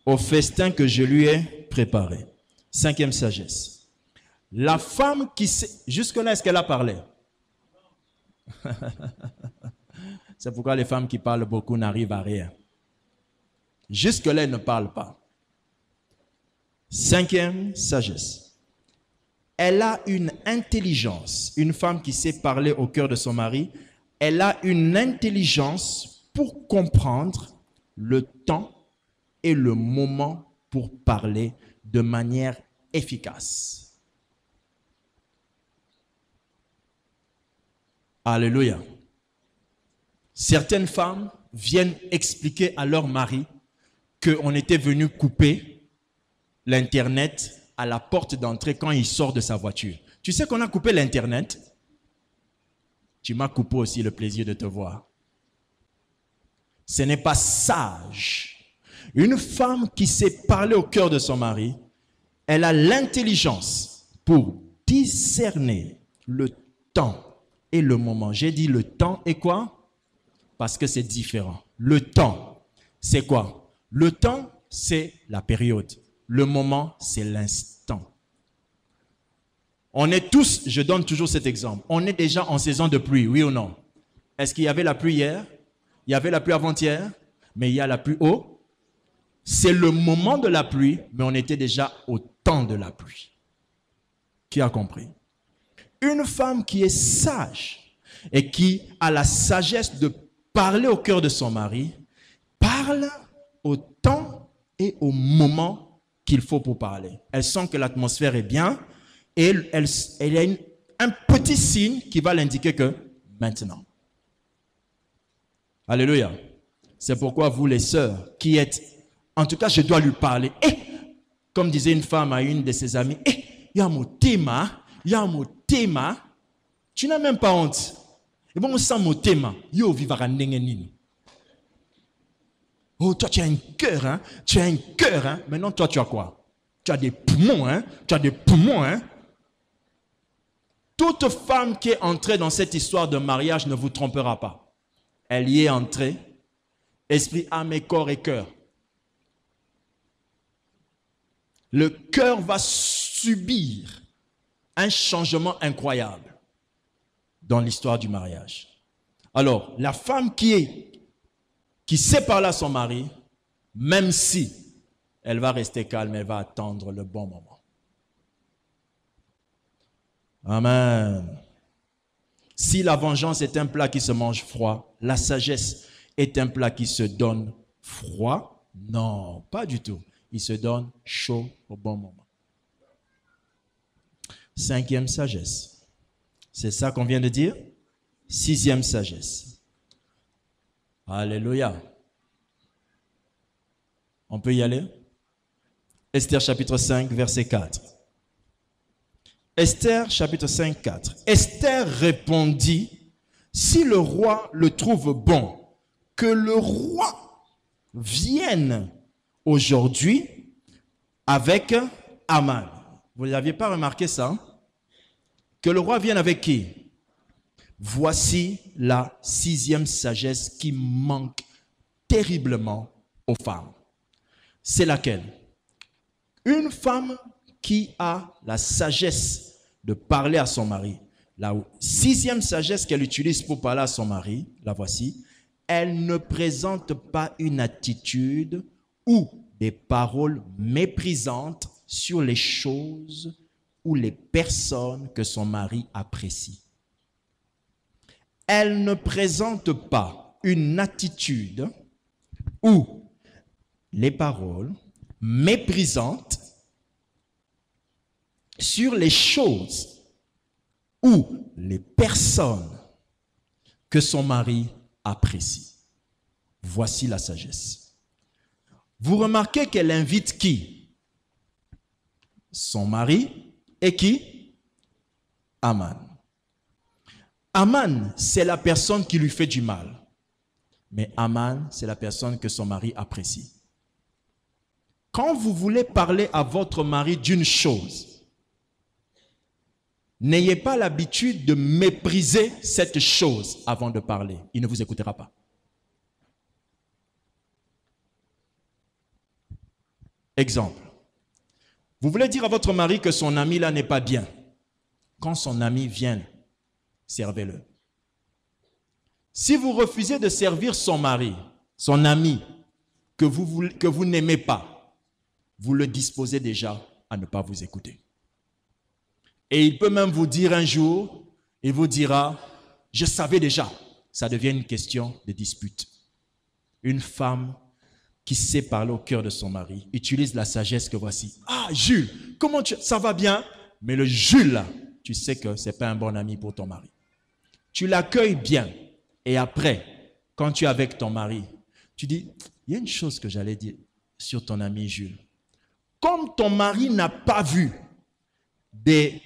au festin que je lui ai préparé. Cinquième sagesse. La femme qui sait, jusque-là, est-ce qu'elle a parlé? C'est pourquoi les femmes qui parlent beaucoup n'arrivent à rien. Jusque-là, elles ne parlent pas. Cinquième sagesse. Elle a une intelligence. Une femme qui sait parler au cœur de son mari, elle a une intelligence pour comprendre le temps et le moment pour parler de manière efficace. Alléluia. Certaines femmes viennent expliquer à leur mari qu'on était venu couper l'Internet à la porte d'entrée quand il sort de sa voiture. Tu sais qu'on a coupé l'Internet? Tu m'as coupé aussi le plaisir de te voir. Ce n'est pas sage. Une femme qui sait parler au cœur de son mari, elle a l'intelligence pour discerner le temps et le moment. J'ai dit le temps et quoi? Parce que c'est différent. Le temps, c'est quoi? Le temps, c'est la période. Le moment, c'est l'instant. On est tous, je donne toujours cet exemple, on est déjà en saison de pluie, oui ou non? Est-ce qu'il y avait la pluie hier? Il y avait la pluie avant-hier? Mais il y a la pluie haut. C'est le moment de la pluie, mais on était déjà au temps de la pluie. Qui a compris? Une femme qui est sage et qui a la sagesse de parler au cœur de son mari, parle au temps et au moment qu'il faut pour parler. Elle sent que l'atmosphère est bien et elle a un petit signe qui va l'indiquer que maintenant. Alléluia. C'est pourquoi vous les sœurs qui êtes, en tout cas je dois lui parler. Et comme disait une femme à une de ses amies, il y a mon thème, tu n'as même pas honte. Et bon, on sent mon thème, yo vivara nini. Oh, toi, tu as un cœur, hein? Tu as un cœur, hein? Maintenant, toi, tu as quoi? Tu as des poumons, hein? Tu as des poumons, hein? Toute femme qui est entrée dans cette histoire de mariage ne vous trompera pas. Elle y est entrée, esprit, âme et corps et cœur. Le cœur va subir un changement incroyable dans l'histoire du mariage. Alors, la femme qui sait parler à son mari, même si elle va rester calme, elle va attendre le bon moment. Amen. Si la vengeance est un plat qui se mange froid, la sagesse est un plat qui se donne froid? Non, pas du tout. Il se donne chaud au bon moment. Cinquième sagesse. C'est ça qu'on vient de dire? Sixième sagesse. Alléluia. On peut y aller? Esther chapitre 5, verset 4. Esther chapitre 5, 4. Esther répondit, si le roi le trouve bon, que le roi vienne aujourd'hui avec Aman. Vous n'aviez pas remarqué ça? Hein? Que le roi vienne avec qui? Voici la sixième sagesse qui manque terriblement aux femmes. C'est laquelle? Une femme qui a la sagesse de parler à son mari. La sixième sagesse qu'elle utilise pour parler à son mari, la voici. Elle ne présente pas une attitude ou des paroles méprisantes sur les choses ou les personnes que son mari apprécie. Elle ne présente pas une attitude ou les paroles méprisantes sur les choses ou les personnes que son mari apprécie. Voici la sagesse. Vous remarquez qu'elle invite qui? Son mari et qui? Aman. Aman, c'est la personne qui lui fait du mal. Mais Aman, c'est la personne que son mari apprécie. Quand vous voulez parler à votre mari d'une chose, n'ayez pas l'habitude de mépriser cette chose avant de parler. Il ne vous écoutera pas. Exemple. Vous voulez dire à votre mari que son ami là n'est pas bien. Quand son ami vient, servez-le. Si vous refusez de servir son mari, son ami, que vous n'aimez pas, vous le disposez déjà à ne pas vous écouter. Et il peut même vous dire un jour, il vous dira, je savais déjà. Ça devient une question de dispute. Une femme qui sait parler au cœur de son mari utilise la sagesse que voici. Ah, Jules, comment ça va bien? Mais le Jules, là, tu sais que ce n'est pas un bon ami pour ton mari. Tu l'accueilles bien. Et après, quand tu es avec ton mari, tu dis, il y a une chose que j'allais dire sur ton ami Jules. Comme ton mari n'a pas vu des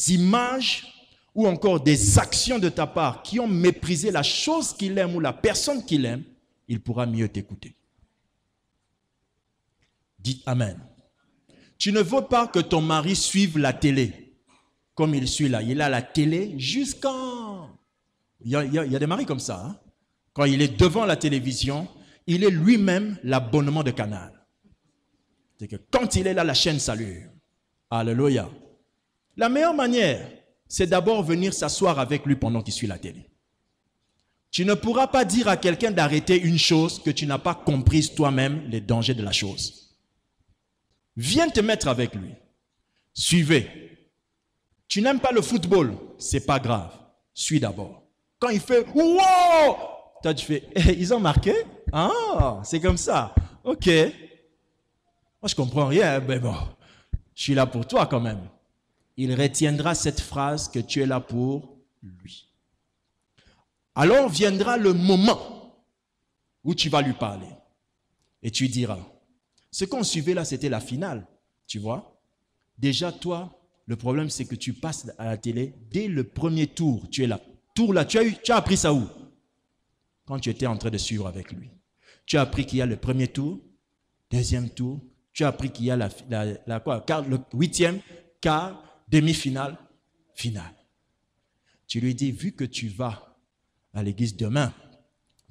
images ou encore des actions de ta part qui ont méprisé la chose qu'il aime ou la personne qu'il aime, il pourra mieux t'écouter. Dites Amen. Tu ne veux pas que ton mari suive la télé comme il suit là. Il a la télé jusqu'en... Il y a des maris comme ça. Hein? Quand il est devant la télévision, il est lui-même l'abonnement de Canal. C'est que quand il est là, la chaîne s'allume. Alléluia. La meilleure manière, c'est d'abord venir s'asseoir avec lui pendant qu'il suit la télé. Tu ne pourras pas dire à quelqu'un d'arrêter une chose que tu n'as pas comprise toi-même les dangers de la chose. Viens te mettre avec lui. Suivez. Tu n'aimes pas le football, c'est pas grave. Suis d'abord. Quand il fait « Wow !» Toi, tu fais hey, « Ils ont marqué? Ah, c'est comme ça. Ok. Moi, je comprends rien, mais bon, je suis là pour toi quand même. » Il retiendra cette phrase que tu es là pour lui. Alors viendra le moment où tu vas lui parler. Et tu diras, ce qu'on suivait là, c'était la finale. Tu vois? Déjà, toi, le problème, c'est que tu passes à la télé. Dès le premier tour, tu es là. Tour là, tu as appris ça où? Quand tu étais en train de suivre avec lui. Tu as appris qu'il y a le premier tour, deuxième tour. Tu as appris qu'il y a le 8e, quart, demi-finale, finale. Tu lui dis, vu que tu vas à l'église demain,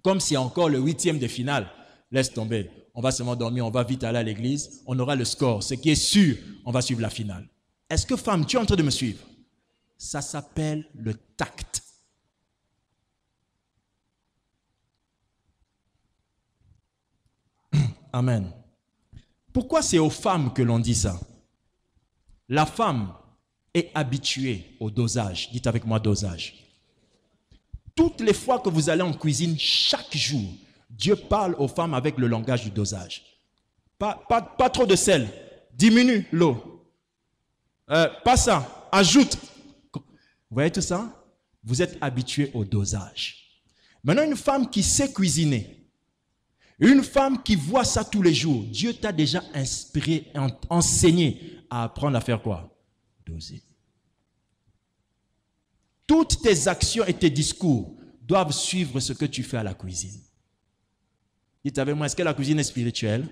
comme c'est encore le 8e de finale, laisse tomber. On va seulement dormir, on va vite aller à l'église, on aura le score. Ce qui est sûr, on va suivre la finale. Est-ce que femme, tu es en train de me suivre? Ça s'appelle le tact. Amen. Pourquoi c'est aux femmes que l'on dit ça? La femme est habituée au dosage. Dites avec moi dosage. Toutes les fois que vous allez en cuisine, chaque jour, Dieu parle aux femmes avec le langage du dosage. Pas trop de sel. Diminue l'eau. Pas ça. Ajoute. Vous voyez tout ça? Vous êtes habitué au dosage. Maintenant, une femme qui sait cuisiner, une femme qui voit ça tous les jours, Dieu t'a déjà inspiré, enseigné à apprendre à faire quoi? Doser. Toutes tes actions et tes discours doivent suivre ce que tu fais à la cuisine. Dites avec moi, est-ce que la cuisine est spirituelle?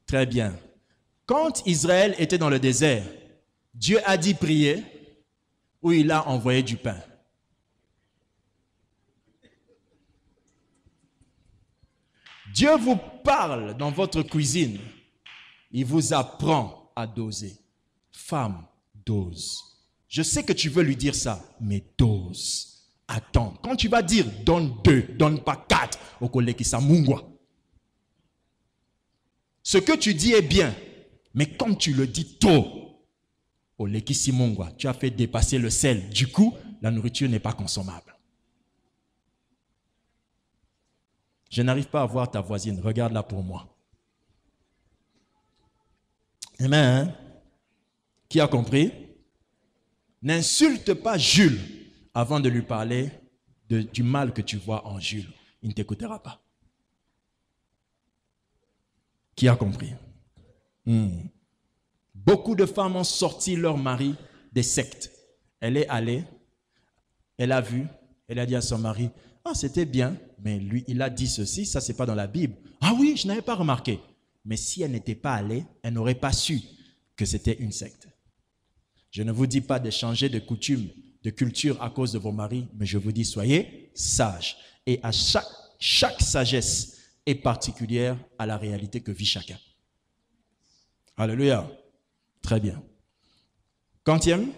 Très bien. Quand Israël était dans le désert, Dieu a dit prier ou il a envoyé du pain. Dieu vous parle dans votre cuisine. Il vous apprend à doser. Femme, dose. Je sais que tu veux lui dire ça, mais dose. Attends. Quand tu vas dire donne 2, donne pas 4 au collègue qui s'amungwa. Ce que tu dis est bien, mais comme tu le dis tôt, au lekisi mungwa, tu as fait dépasser le sel. Du coup, la nourriture n'est pas consommable. Je n'arrive pas à voir ta voisine. Regarde-la pour moi. Amen. Qui a compris? N'insulte pas Jules avant de lui parler du mal que tu vois en Jules. Il ne t'écoutera pas. Qui a compris? Beaucoup de femmes ont sorti leur mari des sectes. Elle est allée, elle a vu, elle a dit à son mari, « Ah, c'était bien, mais lui, il a dit ceci, ça, c'est pas dans la Bible. »« Ah oui, je n'avais pas remarqué. » Mais si elle n'était pas allée, elle n'aurait pas su que c'était une secte. Je ne vous dis pas de changer de coutume, de culture à cause de vos maris, mais je vous dis, soyez sages. Et à chaque sagesse est particulière à la réalité que vit chacun. Alléluia. Très bien. Quantième?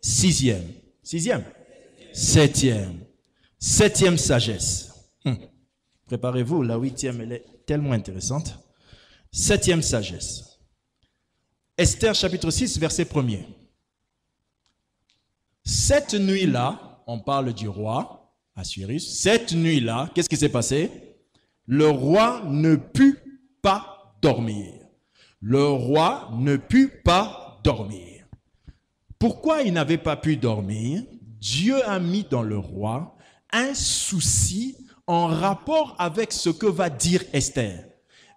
Sixième. Sixième? Septième. Septième sagesse. Préparez-vous, la huitième, elle est tellement intéressante. Septième sagesse. Esther chapitre 6, verset 1er. Cette nuit-là, on parle du roi Assuérus. Cette nuit-là, qu'est-ce qui s'est passé? Le roi ne put pas dormir. Le roi ne put pas dormir. Pourquoi il n'avait pas pu dormir? Dieu a mis dans le roi un souci en rapport avec ce que va dire Esther.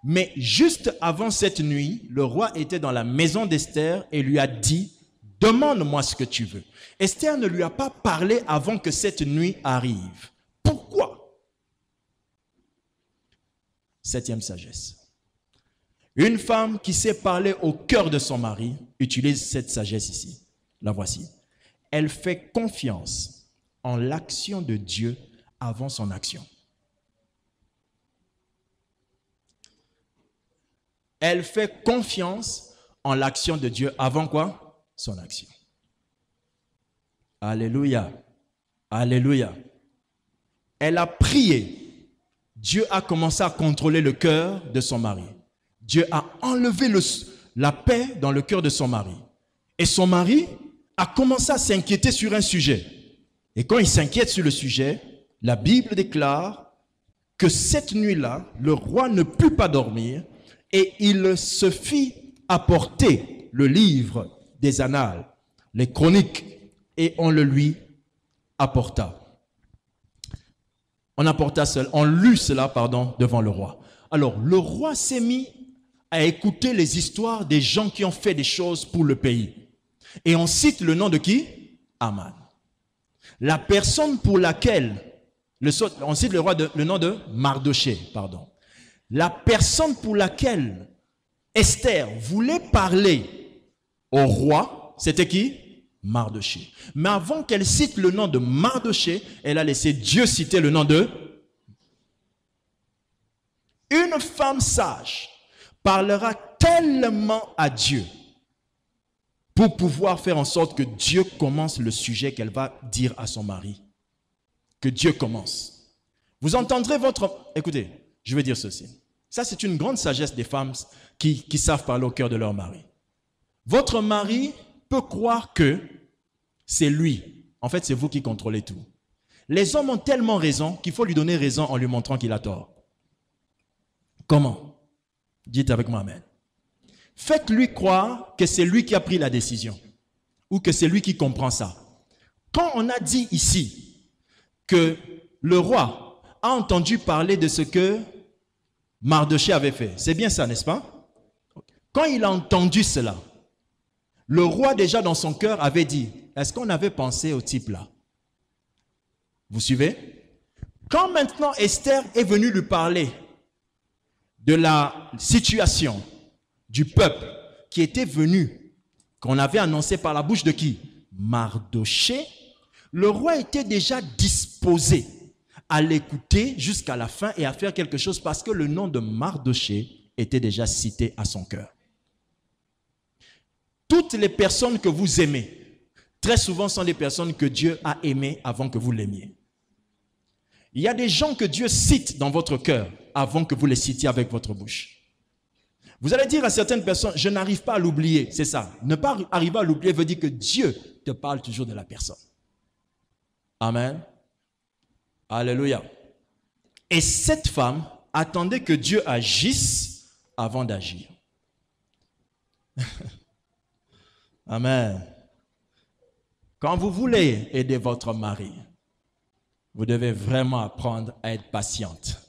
Mais juste avant cette nuit, le roi était dans la maison d'Esther et lui a dit, « Demande-moi ce que tu veux. » Esther ne lui a pas parlé avant que cette nuit arrive. Pourquoi? Septième sagesse. Une femme qui sait parler au cœur de son mari utilise cette sagesse ici. La voici. Elle fait confiance en l'action de Dieu avant son action. Elle fait confiance en l'action de Dieu avant quoi? Son action. Alléluia. Alléluia. Elle a prié. Dieu a commencé à contrôler le cœur de son mari. Dieu a enlevé la paix dans le cœur de son mari. Et son mari a commencé à s'inquiéter sur un sujet. Et quand il s'inquiète sur le sujet, la Bible déclare que cette nuit-là, le roi ne put pas dormir et il se fit apporter le livre des annales, les chroniques, et on le lui apporta. On lut cela, devant le roi. Alors, le roi s'est mis à écouter les histoires des gens qui ont fait des choses pour le pays. Et on cite le nom de qui? Aman. La personne pour laquelle, on cite le nom de Mardoché, La personne pour laquelle Esther voulait parler au roi, c'était qui? Mardoché. Mais avant qu'elle cite le nom de Mardoché, elle a laissé Dieu citer le nom de... Une femme sage parlera tellement à Dieu pour pouvoir faire en sorte que Dieu commence le sujet qu'elle va dire à son mari. Que Dieu commence. Vous entendrez Écoutez, je vais dire ceci. Ça, c'est une grande sagesse des femmes qui savent parler au cœur de leur mari. Votre mari peut croire que c'est lui. En fait, c'est vous qui contrôlez tout. Les hommes ont tellement raison qu'il faut lui donner raison en lui montrant qu'il a tort. Comment? Dites avec moi, amen. Faites-lui croire que c'est lui qui a pris la décision ou que c'est lui qui comprend ça. Quand on a dit ici que le roi a entendu parler de ce que Mardoché avait fait, c'est bien ça, n'est-ce pas? Quand il a entendu cela, le roi déjà dans son cœur avait dit, est-ce qu'on avait pensé au type là? Vous suivez? Quand maintenant Esther est venue lui parler de la situation du peuple qui était venu, qu'on avait annoncé par la bouche de qui? Mardoché. Le roi était déjà disposé à l'écouter jusqu'à la fin et à faire quelque chose parce que le nom de Mardoché était déjà cité à son cœur. Toutes les personnes que vous aimez, très souvent sont des personnes que Dieu a aimées avant que vous l'aimiez. Il y a des gens que Dieu cite dans votre cœur avant que vous les citiez avec votre bouche. Vous allez dire à certaines personnes, je n'arrive pas à l'oublier, c'est ça. Ne pas arriver à l'oublier veut dire que Dieu te parle toujours de la personne. Amen. Alléluia. Et cette femme attendait que Dieu agisse avant d'agir. Amen. Quand vous voulez aider votre mari, vous devez vraiment apprendre à être patiente.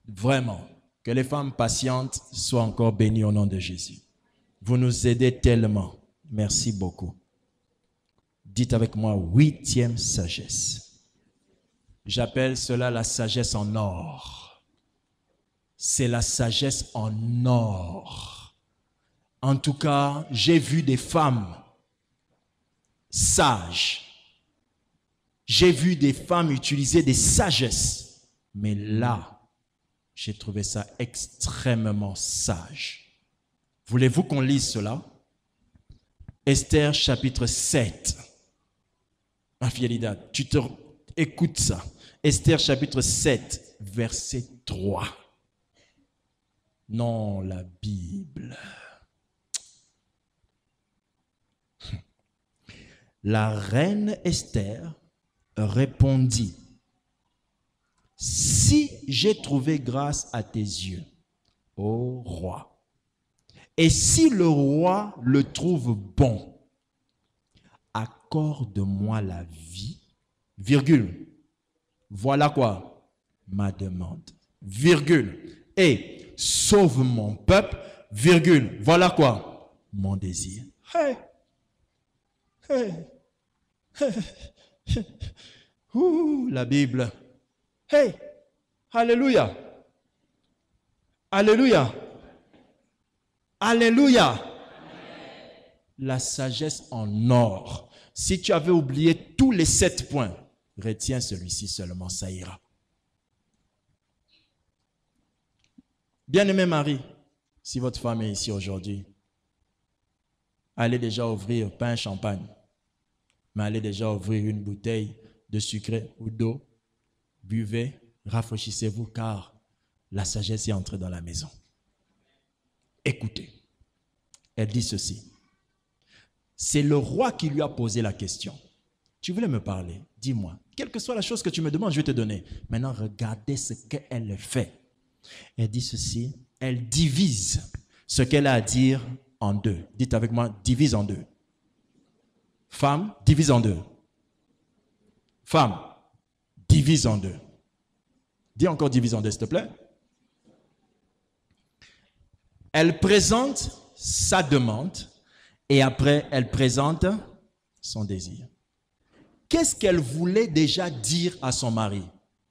Vraiment. Que les femmes patientes soient encore bénies au nom de Jésus. Vous nous aidez tellement. Merci beaucoup. Dites avec moi, 8e sagesse. J'appelle cela la sagesse en or. C'est la sagesse en or. En tout cas, j'ai vu des femmes sages. J'ai vu des femmes utiliser des sagesses. Mais là, j'ai trouvé ça extrêmement sage. Voulez-vous qu'on lise cela? Esther chapitre 7. Ma fidélité, écoute ça. Esther chapitre 7, verset 3. Non, la Bible. La reine Esther répondit: si j'ai trouvé grâce à tes yeux, ô roi, et si le roi le trouve bon, accorde-moi la vie, virgule, voilà quoi, ma demande, virgule, et sauve mon peuple, virgule, voilà quoi, mon désir. Hey, hey, hey. La Bible. Hey, alléluia, alléluia, alléluia. La sagesse en or. Si tu avais oublié tous les 7 points, retiens celui-ci seulement, ça ira. Bien-aimé mari, si votre femme est ici aujourd'hui, allez déjà ouvrir pain champagne, mais allez déjà ouvrir une bouteille de sucre ou d'eau. Buvez, rafraîchissez-vous, car la sagesse est entrée dans la maison. Écoutez, elle dit ceci. C'est le roi qui lui a posé la question. Tu voulais me parler, dis-moi. Quelle que soit la chose que tu me demandes, je vais te donner. Maintenant, regardez ce qu'elle fait. Elle dit ceci, elle divise ce qu'elle a à dire en deux. Dites avec moi, divise en deux. Femme, divise en deux. Femme, divise en deux. Dis encore divise en deux, s'il te plaît. Elle présente sa demande et après, elle présente son désir. Qu'est-ce qu'elle voulait déjà dire à son mari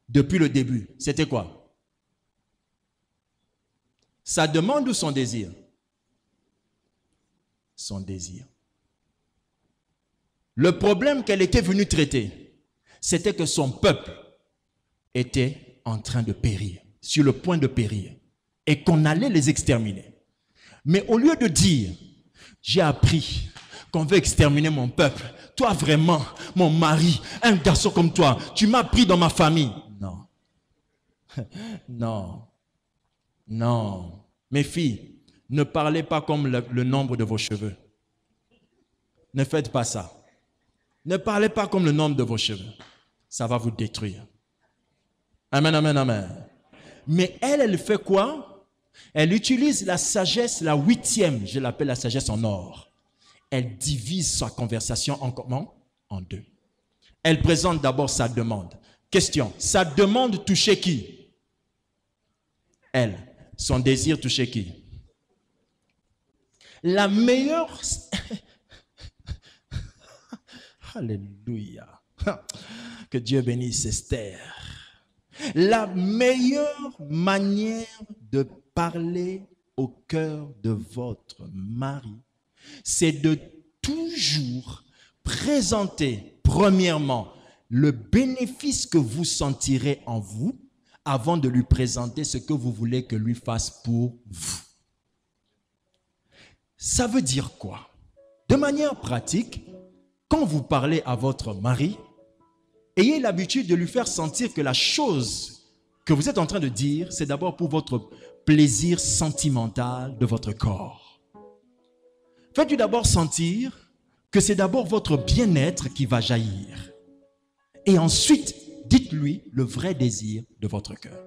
depuis le début? C'était quoi? Sa demande ou son désir? Son désir. Le problème qu'elle était venue traiter, c'était que son peuple était en train de périr, sur le point de périr, et qu'on allait les exterminer. Mais au lieu de dire, j'ai appris qu'on veut exterminer mon peuple, toi vraiment, mon mari, un garçon comme toi, tu m'as pris dans ma famille. Non, non, non. Mes filles, ne parlez pas comme le nombre de vos cheveux. Ne faites pas ça. Ne parlez pas comme le nombre de vos cheveux. Ça va vous détruire. Amen, amen, amen. Mais elle fait quoi? Elle utilise la sagesse, la 8e, je l'appelle la sagesse en or. Elle divise sa conversation en comment? En deux. Elle présente d'abord sa demande. Question, sa demande touchait qui? Elle. Son désir touchait qui? La meilleure... Alléluia. Que Dieu bénisse Esther. La meilleure manière de parler au cœur de votre mari, c'est de toujours présenter, premièrement, le bénéfice que vous sentirez en vous avant de lui présenter ce que vous voulez que lui fasse pour vous. Ça veut dire quoi? De manière pratique, quand vous parlez à votre mari, ayez l'habitude de lui faire sentir que la chose que vous êtes en train de dire, c'est d'abord pour votre plaisir sentimental de votre corps. Faites-lui d'abord sentir que c'est d'abord votre bien-être qui va jaillir. Et ensuite, dites-lui le vrai désir de votre cœur.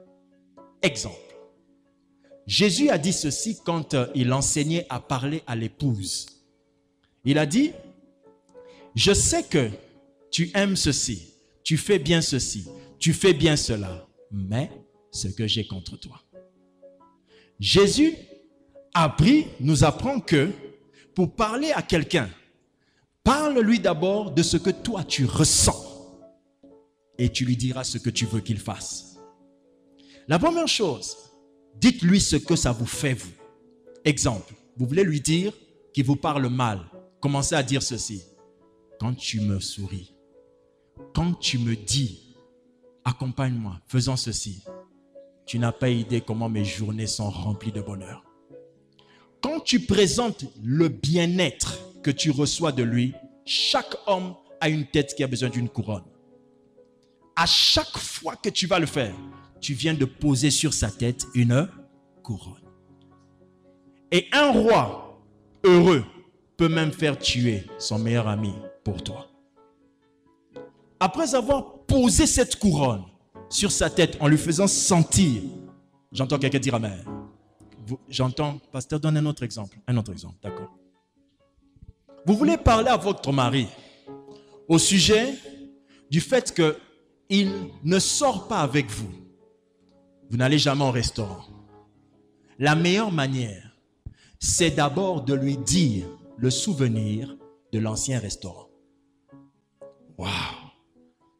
Exemple. Jésus a dit ceci quand il enseignait à parler à l'épouse. Il a dit, je sais que tu aimes ceci, tu fais bien ceci, tu fais bien cela, mais ce que j'ai contre toi. Jésus nous apprend que pour parler à quelqu'un, parle-lui d'abord de ce que toi tu ressens et tu lui diras ce que tu veux qu'il fasse. La première chose, dites-lui ce que ça vous fait, vous. Exemple, vous voulez lui dire qu'il vous parle mal. Commencez à dire ceci. Quand tu me souris, quand tu me dis, accompagne-moi, faisons ceci, tu n'as pas idée comment mes journées sont remplies de bonheur. Quand tu présentes le bien-être que tu reçois de lui, chaque homme a une tête qui a besoin d'une couronne. À chaque fois que tu vas le faire, tu viens de poser sur sa tête une couronne. Et un roi heureux peut même faire tuer son meilleur ami pour toi. Après avoir posé cette couronne sur sa tête en lui faisant sentir, j'entends quelqu'un dire amen. J'entends, pasteur, donne un autre exemple. Un autre exemple, d'accord. Vous voulez parler à votre mari au sujet du fait qu'il ne sort pas avec vous. Vous n'allez jamais au restaurant. La meilleure manière, c'est d'abord de lui dire le souvenir de l'ancien restaurant. Waouh!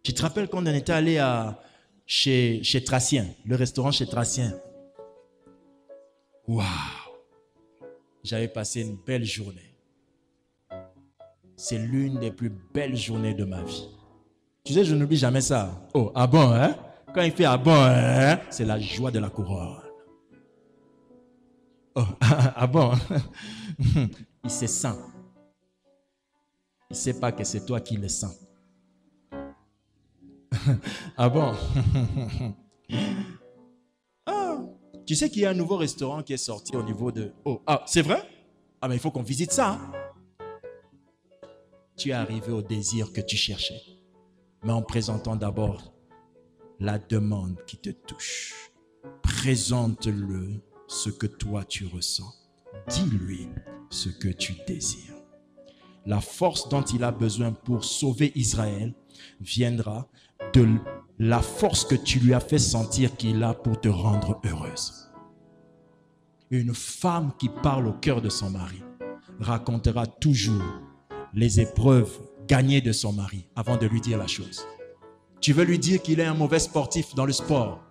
Tu te rappelles quand on était allé chez Tracien, le restaurant chez Tracien? Waouh! J'avais passé une belle journée. C'est l'une des plus belles journées de ma vie. Tu sais, je n'oublie jamais ça. Oh, ah bon, hein? Quand il fait ah bon, hein? C'est la joie de la couronne. Oh, ah bon? Il se sent. Il ne sait pas que c'est toi qui le sens. Ah bon? Ah, tu sais qu'il y a un nouveau restaurant qui est sorti au niveau de... Oh, ah, c'est vrai? Ah, mais il faut qu'on visite ça. Hein? Tu es arrivé au désir que tu cherchais. Mais en présentant d'abord la demande qui te touche. Présente-le ce que toi tu ressens. Dis-lui ce que tu désires. La force dont il a besoin pour sauver Israël viendra de la force que tu lui as fait sentir qu'il a pour te rendre heureuse. Une femme qui parle au cœur de son mari racontera toujours les épreuves gagnées de son mari avant de lui dire la chose. Tu veux lui dire qu'il est un mauvais sportif dans le sport.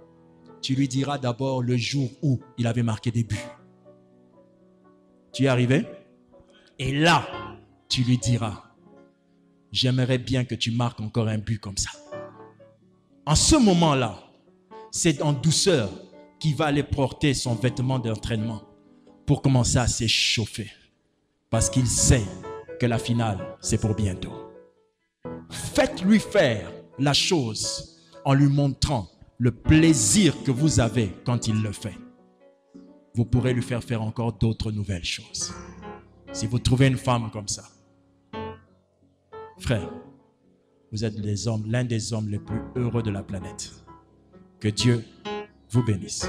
Tu lui diras d'abord le jour où il avait marqué des buts. Tu es arrivé? Et là, tu lui diras, j'aimerais bien que tu marques encore un but comme ça. En ce moment-là, c'est en douceur qu'il va aller porter son vêtement d'entraînement pour commencer à s'échauffer. Parce qu'il sait que la finale, c'est pour bientôt. Faites-lui faire la chose en lui montrant le plaisir que vous avez quand il le fait. Vous pourrez lui faire faire encore d'autres nouvelles choses. Si vous trouvez une femme comme ça, frère, vous êtes l'un des hommes les plus heureux de la planète. Que Dieu vous bénisse.